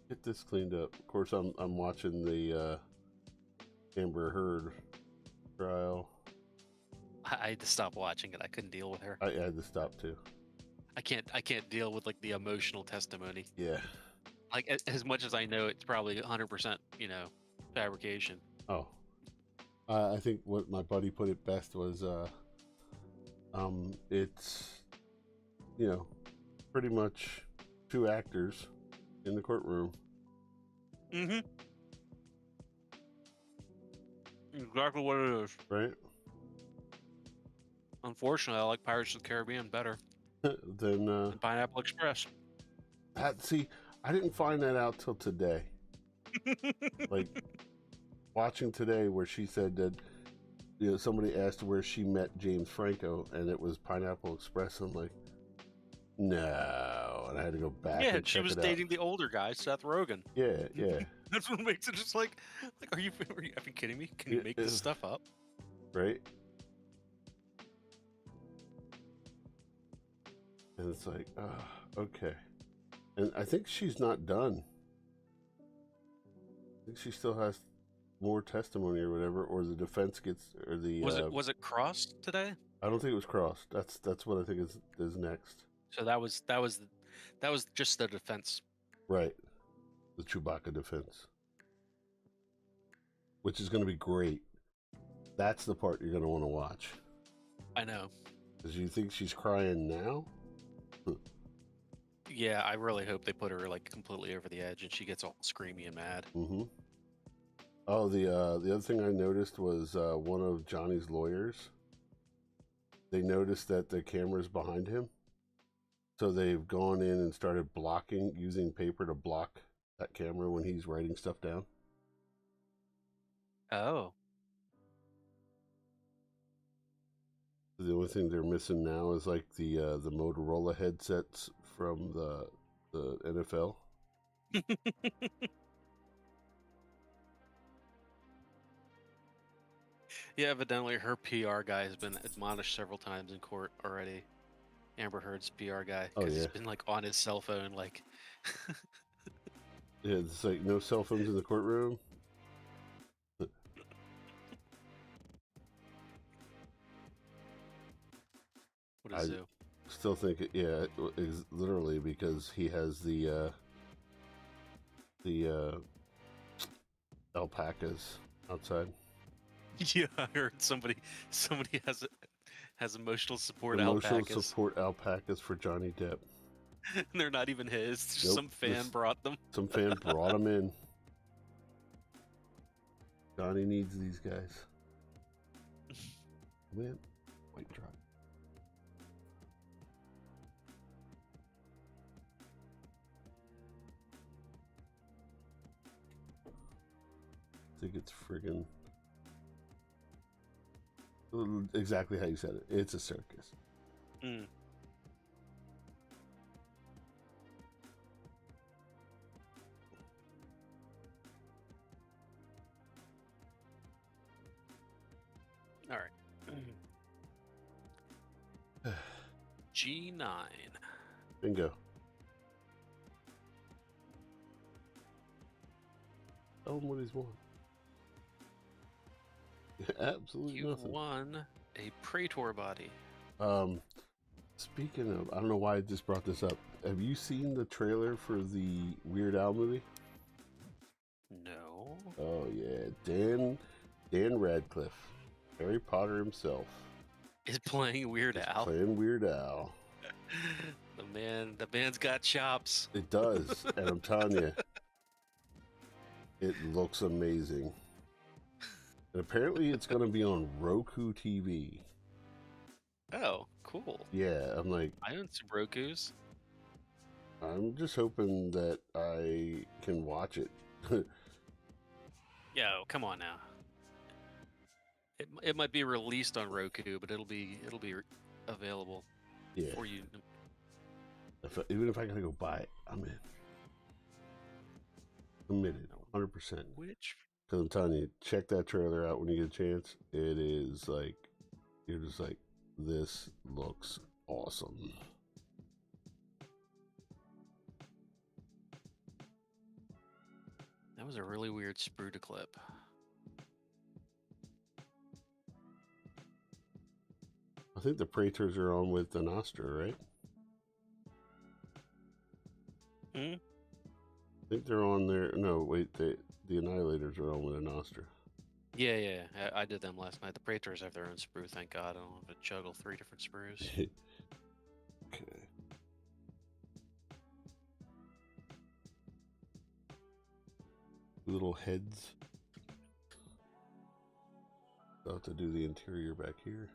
get this cleaned up. Of course, I'm watching the Amber Heard trial. I had to stop watching it. I couldn't deal with her. I had to stop too. I can't deal with like the emotional testimony. Yeah. Like as much as I know, it's probably 100%, fabrication. Oh. I think what my buddy put it best was, it's, pretty much two actors in the courtroom. Mm-hmm. Exactly what it is. Right? Unfortunately, I like Pirates of the Caribbean better Then, than Pineapple Express. see, I didn't find that out till today. Like, watching today where she said that, somebody asked where she met James Franco, and it was Pineapple Express. I'm like, no, and I had to go back. Yeah, and she check was it dating the older guy, Seth Rogen. Yeah, yeah, That's what makes it just like, are you kidding me? Can you make this stuff up? right. And it's like, okay. And I think she's not done. I think she still has more testimony or whatever, or the defense gets, or the Was it crossed today? I don't think it was crossed. That's what I think is next. So that was just the defense. Right. The Chewbacca defense. Which is going to be great. That's the part you're going to want to watch. I know. Because you think she's crying now? Yeah, I really hope they put her like completely over the edge and she gets all screamy and mad. Mm-hmm. Oh, the other thing I noticed was one of Johnny's lawyers. They noticed that the camera's behind him. So they've gone in and started using paper to block that camera when he's writing stuff down. Oh. The only thing they're missing now is like the Motorola headsets from the NFL. Yeah, evidently her PR guy has been admonished several times in court already. Amber Heard's PR guy, Oh, because yeah. he's been like on his cell phone, like. Yeah, it's like no cell phones in the courtroom. What is it? Still think it is literally because he has the alpacas outside. Yeah, I heard somebody has emotional support Emotional alpacas. support alpacas for Johnny Depp. And they're not even his. Just Nope, some fan brought them. Some fan brought them in. Johnny needs these guys. Man, white truck. I think it's friggin' exactly how you said it. It's a circus. Mm. All right. G9. Bingo. Tell him what he's won. Absolutely You nothing. won a Praetor body. Speaking of, I don't know why I just brought this up. Have you seen the trailer for the Weird Al movie? No. Oh yeah, Dan Radcliffe, Harry Potter himself, Is playing Weird is Al. playing Weird Al. The man's got chops. It does, and I'm telling you, it looks amazing. And apparently, it's going to be on Roku TV. Oh, cool. Yeah, I'm like, I own some Rokus. I'm just hoping that I can watch it. Yo, come on now. It might be released on Roku, but it'll be available Yeah, for you. even if I gotta go buy it, I'm in. Committed, 100%. Which? Because I'm telling you, check that trailer out when you get a chance. It is like, you're just like, this looks awesome. That was a really weird sprue to clip. I think the Praetors are on with the Nostra, right? Hmm? I think they're on there. No, wait, the Annihilators are on with the Nostra. Yeah. I did them last night. The Praetors have their own sprue, thank God. I don't have to juggle 3 different sprues. Okay. Little heads. I'll have to do the interior back here.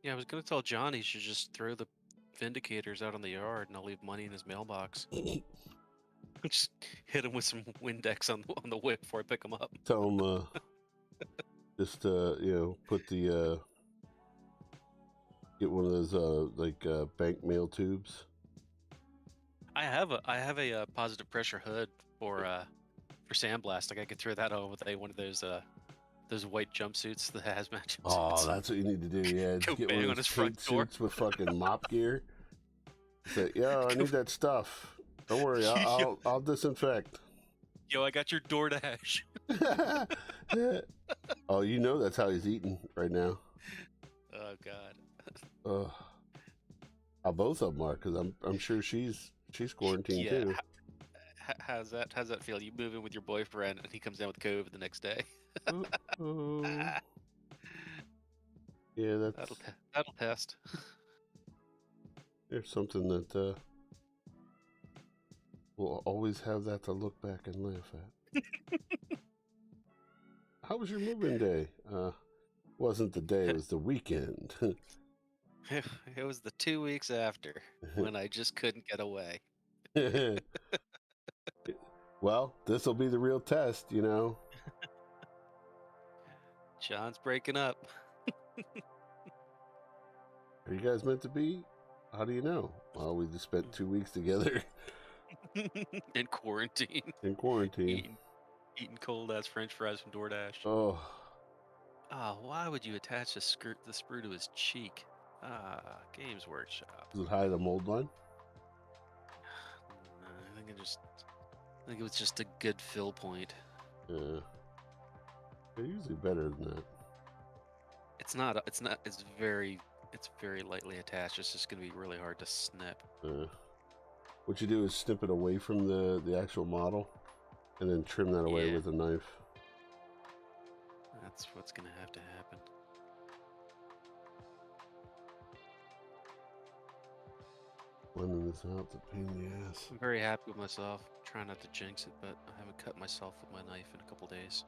Yeah, I was gonna tell John he should just throw the Vindicators out on the yard, and I'll leave money in his mailbox. Just hit him with some Windex on the whip before I pick him up. Tell him, just put the get one of those bank mail tubes. I have a positive pressure hood for sandblast. Like I could throw that on with one of those white jumpsuits, the hazmat jumpsuits. Oh, that's what you need to do. Yeah, Go get bang one of on those his front paint door. suits with fucking mop gear. Say, yo, I need that stuff. Don't worry, I'll disinfect. Yo, I got your DoorDash. Oh, you know that's how he's eating right now. Oh God. Both of them are, because I'm sure she's quarantined too. How's that feel? You move in with your boyfriend, and he comes down with COVID the next day. Yeah, that'll test. There's something that we'll always have that to look back and laugh at. How was your moving day? Wasn't the day, it was the weekend. It was the 2 weeks after when I just couldn't get away. Well, this will be the real test, you know. John's breaking up. Are you guys meant to be? How do you know? Well, we just spent 2 weeks together. In quarantine. Eating cold ass French fries from DoorDash. Oh, why would you attach the sprue to his cheek? Games Workshop. does it hide a mold line? I think it was just a good fill point. Yeah. They're usually better than that. It's not. It's very lightly attached. It's just gonna be really hard to snip. What you do is snip it away from the actual model, and then trim that away with a knife. That's what's gonna have to happen. Blending this out, the pain in the ass. I'm very happy with myself. Trying not to jinx it, but I haven't cut myself with my knife in a couple days.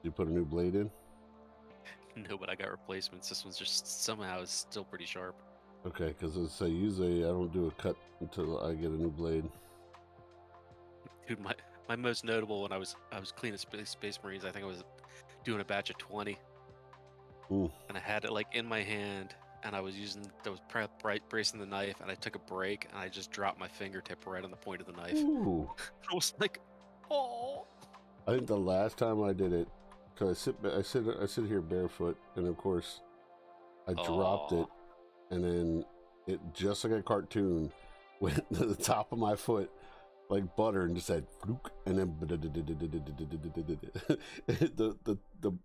You put a new blade in? No, but I got replacements. This one's just somehow is still pretty sharp. Okay, because as I say, usually I don't do a cut until I get a new blade. Dude, my most notable when I was cleaning Space Marines, I think I was doing a batch of 20. Ooh. And I had it like in my hand, and I was bracing the knife, and I took a break, and I just dropped my fingertip right on the point of the knife. Ooh. I was like, oh. I think the last time I did it, because I sit here barefoot, and of course, I dropped it, and then it, just like a cartoon, went to the top of my foot like butter and just said flook, and then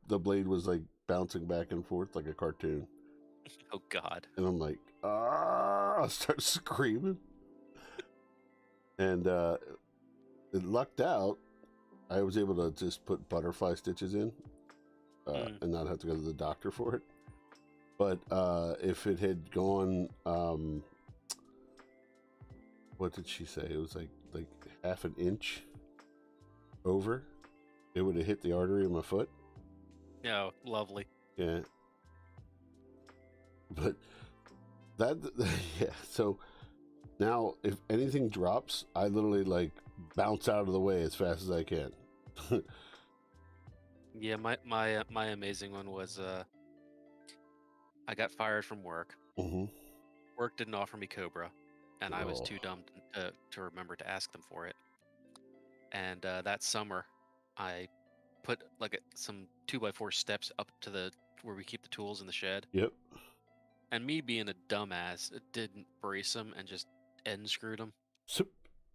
the blade was like bouncing back and forth like a cartoon. Oh God. And I'm like, I start screaming. And it lucked out. I was able to just put butterfly stitches in and not have to go to the doctor for it. But if it had gone, what did she say? It was like half an inch over. It would have hit the artery in my foot. Yeah, lovely. Yeah. But that, yeah. So now, if anything drops, I literally like bounce out of the way as fast as I can. Yeah, my amazing one was I got fired from work. Mm-hmm. Work didn't offer me Cobra, and I was too dumb to remember to ask them for it. And that summer, I put like some 2x4 steps up to where we keep the tools in the shed. Yep. And me being a dumbass, it didn't brace them and just end screwed them. Sup.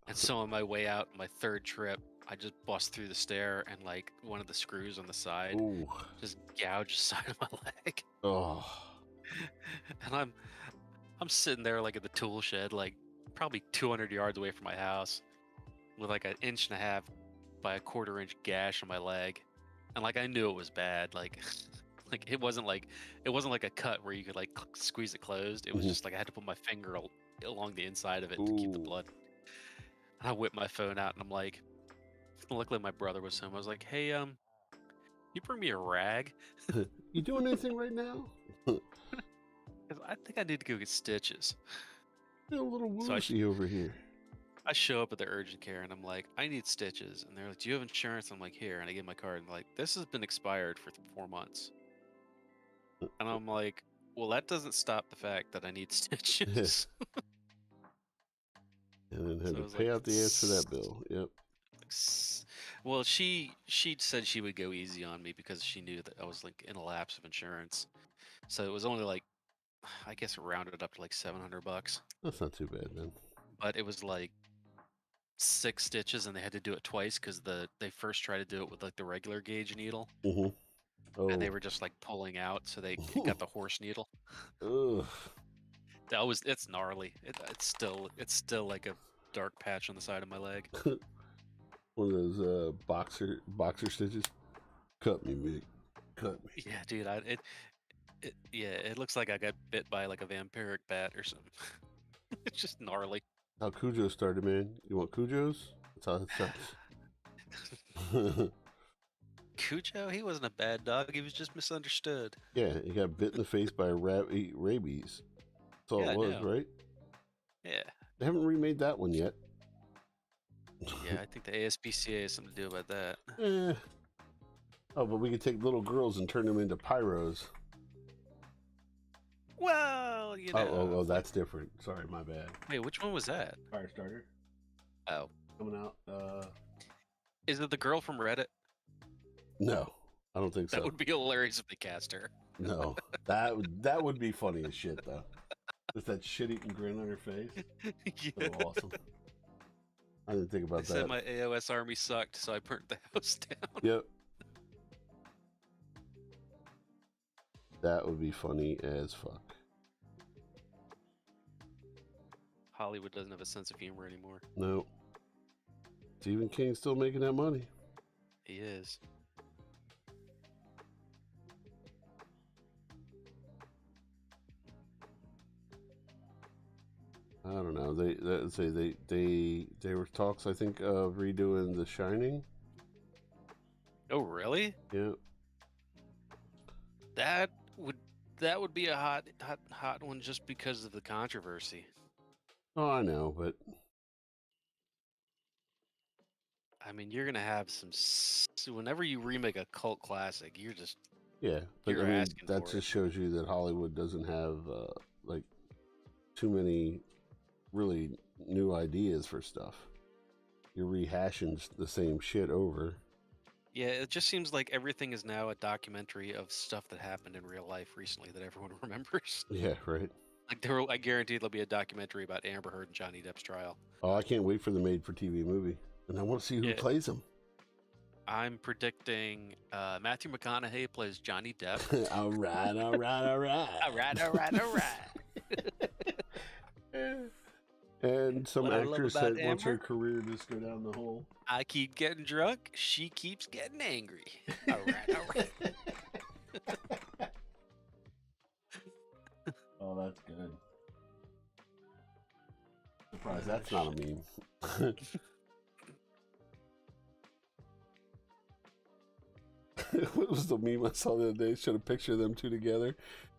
And so on my way out, my third trip, I just bust through the stair and like one of the screws on the side Ooh. just gouged the side of my leg. Oh. And I'm sitting there like at the tool shed, like probably 200 yards away from my house, with like an 1.5 by 1/4 inch gash on my leg, and like I knew it was bad. Like, like it wasn't like a cut where you could like squeeze it closed. It was Mhm. just like I had to put my finger along the inside of it to keep the Ooh. blood. And I whipped my phone out and I'm like, luckily my brother was home. I was like, hey, you bring me a rag? You doing anything right now? 'Cause I think I need to go get stitches. Feel a little So I woozy over here. I show up at the urgent care and I'm like, I need stitches. And they're like, do you have insurance? I'm like, here. And I give my card and they're like, this has been expired for 4 months. And I'm like, well, that doesn't stop the fact that I need stitches. And then had So I to was pay like, out the ass for that bill. Yep. Well, she said she would go easy on me because she knew that I was like in a lapse of insurance. So it was only like, I guess it rounded up to like $700. That's not too bad then. But it was like 6 stitches and they had to do it twice because they first tried to do it with like the regular gauge needle. Mm-hmm. Oh. And they were just like pulling out, so they got the horse needle. Ugh. It's gnarly. It's still like a dark patch on the side of my leg. One of those boxer stitches. Cut me, Mick. Cut me. Yeah, dude. It looks like I got bit by like a vampiric bat or something. It's just gnarly. How Cujo started, man. You want Cujo's? That's how it starts. Cujo, he wasn't a bad dog. He was just misunderstood. Yeah, he got bit in the face by a rabies. That's all Yeah, it I was, know. right? Yeah. They haven't remade that one yet. Yeah, I think the ASPCA has something to do about that. Eh. Oh, but we could take little girls and turn them into pyros. Well, you know. Oh, that's different. Sorry, my bad. Wait, which one was that? Firestarter Oh. coming out. Is it the girl from Reddit? No, I don't think so. That would be hilarious if they cast her. No, that would be funny as shit though. With that shit-eating grin on her face. Yeah. So awesome. I didn't think They about said that. my AOS army sucked, so I burnt the house down. Yep. That would be funny as fuck. Hollywood doesn't have a sense of humor anymore. No. Stephen King's still making that money. He is. I don't know. They were talks, I think, of redoing The Shining. Oh, really? Yeah. That would be a hot one just because of the controversy. Oh, I know, but I mean, you're gonna have whenever you remake a cult classic, you're just yeah. But You're I mean, asking that for just shows you that Hollywood doesn't have like too many really new ideas for stuff. You're rehashing the same shit over. yeah. It just seems like everything is now a documentary of stuff that happened in real life recently that everyone remembers. Yeah, right. Like I guarantee there'll be a documentary about Amber Heard and Johnny Depp's trial. Oh, I can't wait for the made-for-TV movie, and I want to see who Yeah. plays him. I'm predicting Matthew McConaughey plays Johnny Depp. All right. all right. And some What I love actress about that wants her Amber? career to just go down the hole. I keep getting drunk. She keeps getting angry. All right. Oh, that's good. Surprised that's not a meme. What was the meme I saw the other day? It showed a picture of them two together.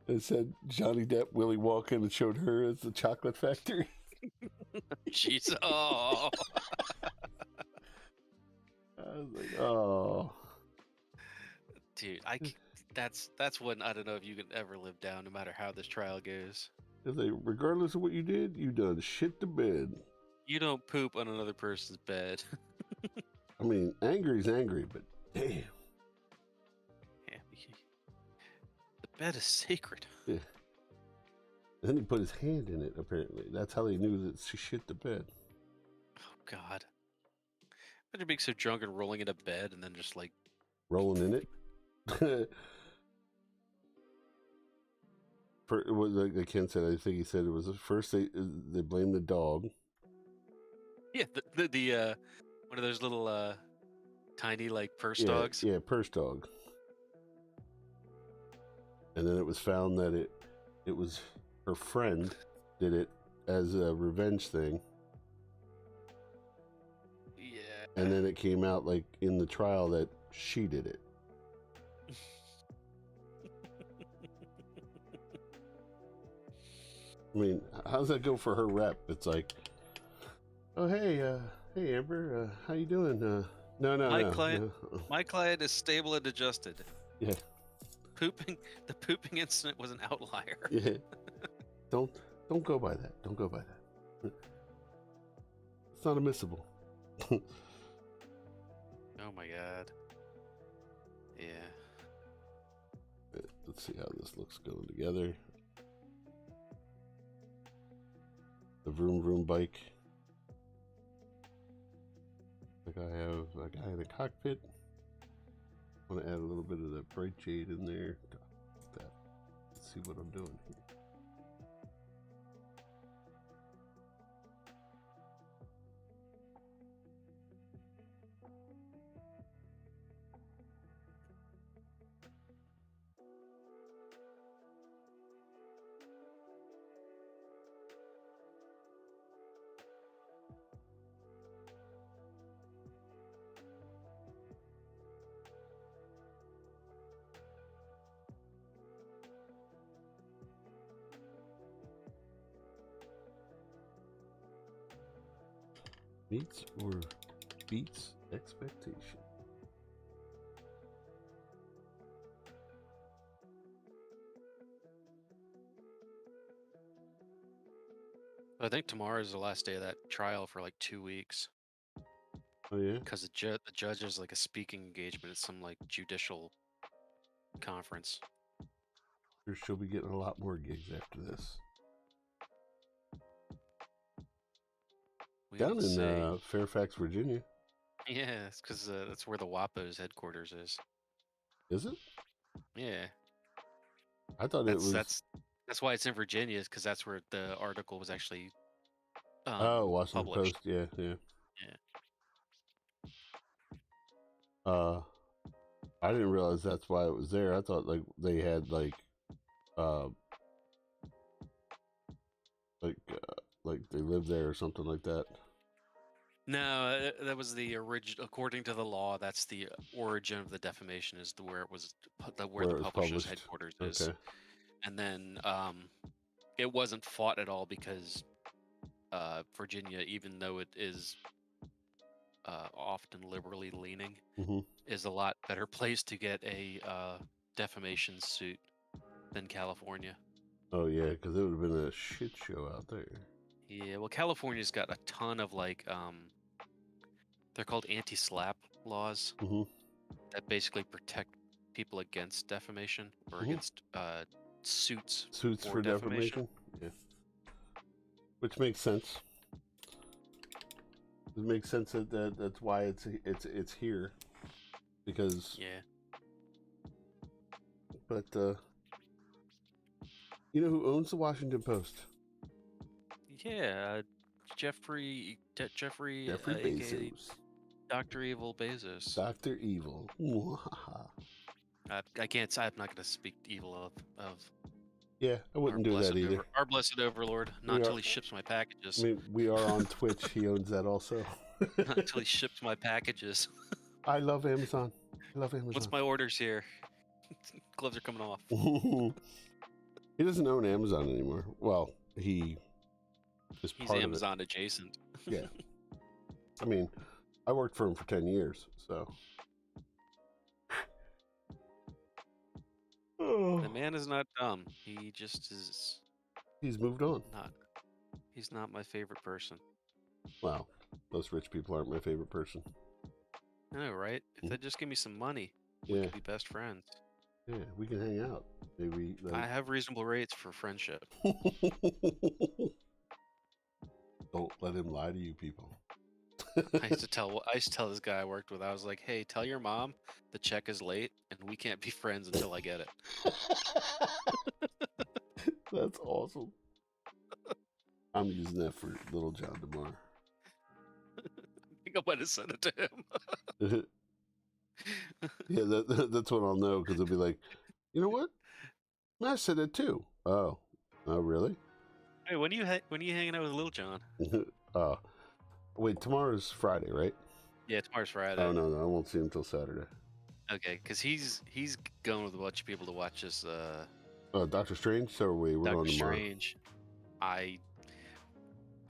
It said Johnny Depp, Willy Wonka, and it showed her as the chocolate factory. Jeez. Oh. I was like, oh. Dude, that's one I don't know if you can ever live down, no matter how this trial goes. It's like, regardless of what you did, you done shit the bed. You don't poop on another person's bed. I mean, angry's angry, but damn. Yeah, the bed is sacred. Yeah. Then he put his hand in it, apparently. That's how they knew that she shit the bed. Oh God. Imagine being so drunk and rolling into bed and then just like Rolling in it. Like Ken said, I think he said it was first they blamed the dog. yeah, the one of those little tiny like purse Yeah, dogs. yeah, purse dog. And then it was found that it was her friend did it as a revenge thing. Yeah. And then it came out like in the trial that she did it. I mean, how's that go for her rep? It's like, oh hey Amber, how you doing? My client is stable and adjusted. Yeah. The pooping incident was an outlier. Yeah. Don't go by that. Don't go by that. It's not admissible. Oh my God. Yeah. Let's see how this looks going together. The vroom vroom bike. Like I have a guy in the cockpit. I want to add a little bit of the bright shade in there. Let's see what I'm doing here. Meets or beats expectation. I think tomorrow is the last day of that trial for like 2 weeks. Oh yeah? Because the judge is like a speaking engagement at some like judicial conference. Sure, she'll be getting a lot more gigs after this. Down in Fairfax, Virginia. Yeah, it's because that's where the WAPO's headquarters is. Is it? Yeah. I thought it was. That's why it's in Virginia, is because that's where the article was actually Washington published. Post. Yeah. Yeah. I didn't realize that's why it was there. I thought like they had like they lived there or something like that. No, that was the original. According to the law, that's the origin of the defamation, is where it was, where the publisher's headquarters is. Okay. And then it wasn't fought at all because Virginia, even though it is often liberally leaning, is a lot better place to get a defamation suit than California. Oh yeah, because it would have been a shit show out there. Yeah, well, California's got a ton of like they're called anti-SLAPP laws that basically protect people against defamation or against suits for defamation. Yeah, which makes sense. It makes sense that that's why it's here, because But you know who owns the Washington Post? Yeah, Jeffrey Bezos. Dr. Evil Bezos. Dr. Evil. I can't. I'm not going to speak evil of. Yeah, I wouldn't do that either. Our blessed overlord. Not until he ships my packages. I mean, we are on Twitch. He owns that also. Not until he ships my packages. I love Amazon. I love Amazon. What's my orders here? Gloves are coming off. He doesn't own Amazon anymore. Well, he's Amazon adjacent. Yeah. I mean, I worked for him for 10 years, so. The man is not dumb. He just is. He's moved on. He's not my favorite person. Wow. Most rich people aren't my favorite person. I know, right? If they just give me some money, we could be best friends. Yeah, we can hang out. Maybe I like. have reasonable rates for friendship. Don't let him lie to you, people. I used to tell this guy I worked with. I was like, "Hey, tell your mom the check is late, and we can't be friends until I get it." That's awesome. I'm using that for Little John tomorrow. I think I might have sent it to him. Yeah, that's what I'll know, because it'll be like, you know what? I said it too. Oh, really? Hey, when are you hanging out with Lil John? Wait, tomorrow's Friday, right? Yeah, tomorrow's Friday. Oh no, I won't see him till Saturday. Okay, because he's going with a bunch of people to watch this Doctor Strange. So we're Doctor going tomorrow. Strange. I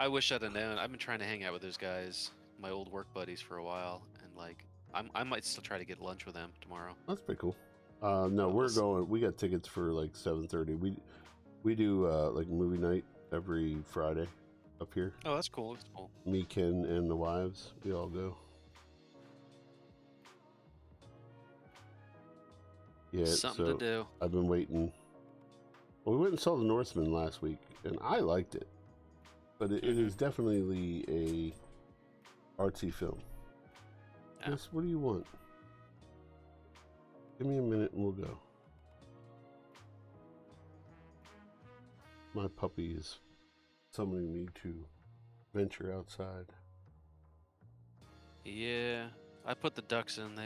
wish I'd have known. I've been trying to hang out with those guys, my old work buddies, for a while, and like I might still try to get lunch with them tomorrow. That's pretty cool. No, we're going. We got tickets for like 7:30. We do like movie night every Friday up here. Oh, that's cool. That's cool. Me, Ken, and the wives, we all go. Yeah, Something to do. I've been waiting. Well, we went and saw The Northman last week, and I liked it, but it is definitely a artsy film. Yeah. Yes, what do you want? Give me a minute and we'll go. My puppy is summoning me to venture outside. Yeah, I put the ducks in.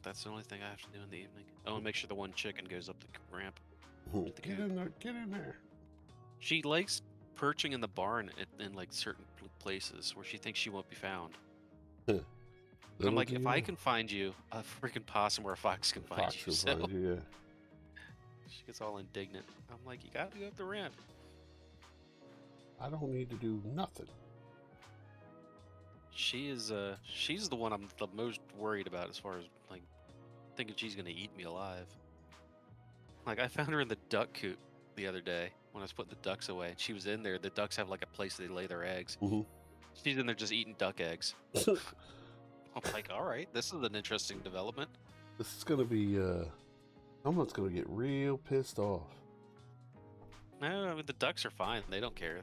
That's the only thing I have to do in the evening. I want to make sure the one chicken goes up the ramp. Get in there! Get in there! She likes perching in the barn in like certain places where she thinks she won't be found. And I'm like, if I can find you, a freaking possum or a fox can find you. Find you, yeah. She gets all indignant. I'm like, you gotta go up the ramp. I don't need to do nothing. She's the one I'm the most worried about as far as like thinking she's gonna eat me alive. Like I found her in the duck coop the other day when I was putting the ducks away, and she was in there. The ducks have like a place they lay their eggs. Mm-hmm. She's in there just eating duck eggs. I'm like, all right, this is an interesting development. This is gonna be someone's gonna get real pissed off. No, I mean the ducks are fine. They don't care.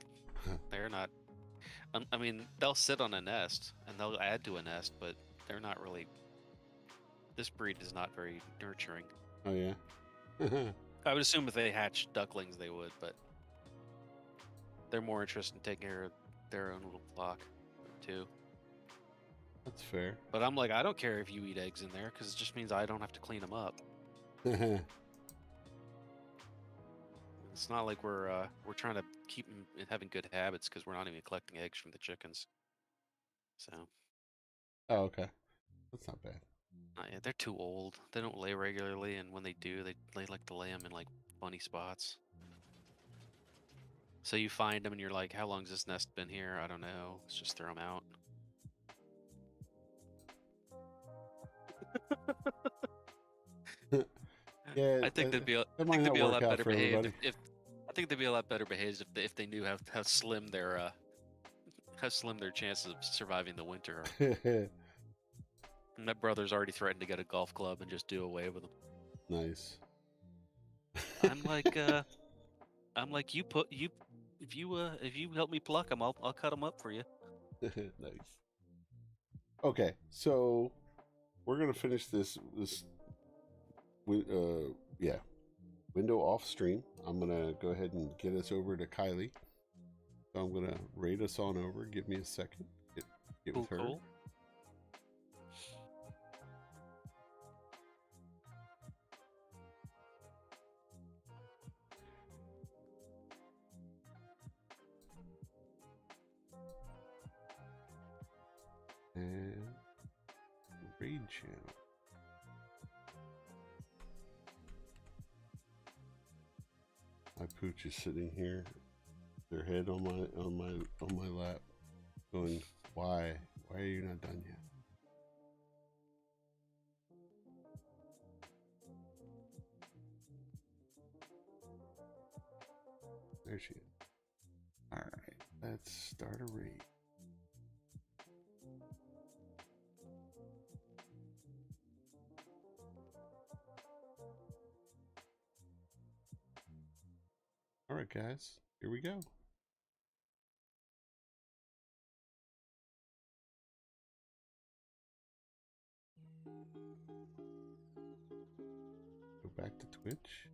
They're not. I mean, they'll sit on a nest and they'll add to a nest, but they're not really. This breed is not very nurturing. Oh yeah. I would assume if they hatched ducklings, they would, but they're more interested in taking care of their own little flock, too. That's fair. But I'm like, I don't care if you eat eggs in there, because it just means I don't have to clean them up. It's not like we're trying to keep them having good habits, because we're not even collecting eggs from the chickens. So. Oh, okay. That's not bad. Yeah, they're too old. They don't lay regularly, and when they do, they like to lay them in like funny spots. So you find them, and you're like, "How long's this nest been here? I don't know. Let's just throw them out." Yeah, I think they'd be a lot better behaved I think they'd be a lot better behaved if they knew how slim their chances of surviving the winter are. My brother's already threatened to get a golf club and just do away with them. Nice. I'm like, if you help me pluck them, I'll cut them up for you. Nice. Okay, so we're gonna finish this window off stream. I'm gonna go ahead and get us over to Kylie. So I'm gonna raid us on over. Give me a second. Get with her. Cool. And raid channel. My pooch is sitting here, their head on my lap, going, "Why are you not done yet?" There she is. All right, let's start a raid. Alright guys, here we go. Go back to Twitch.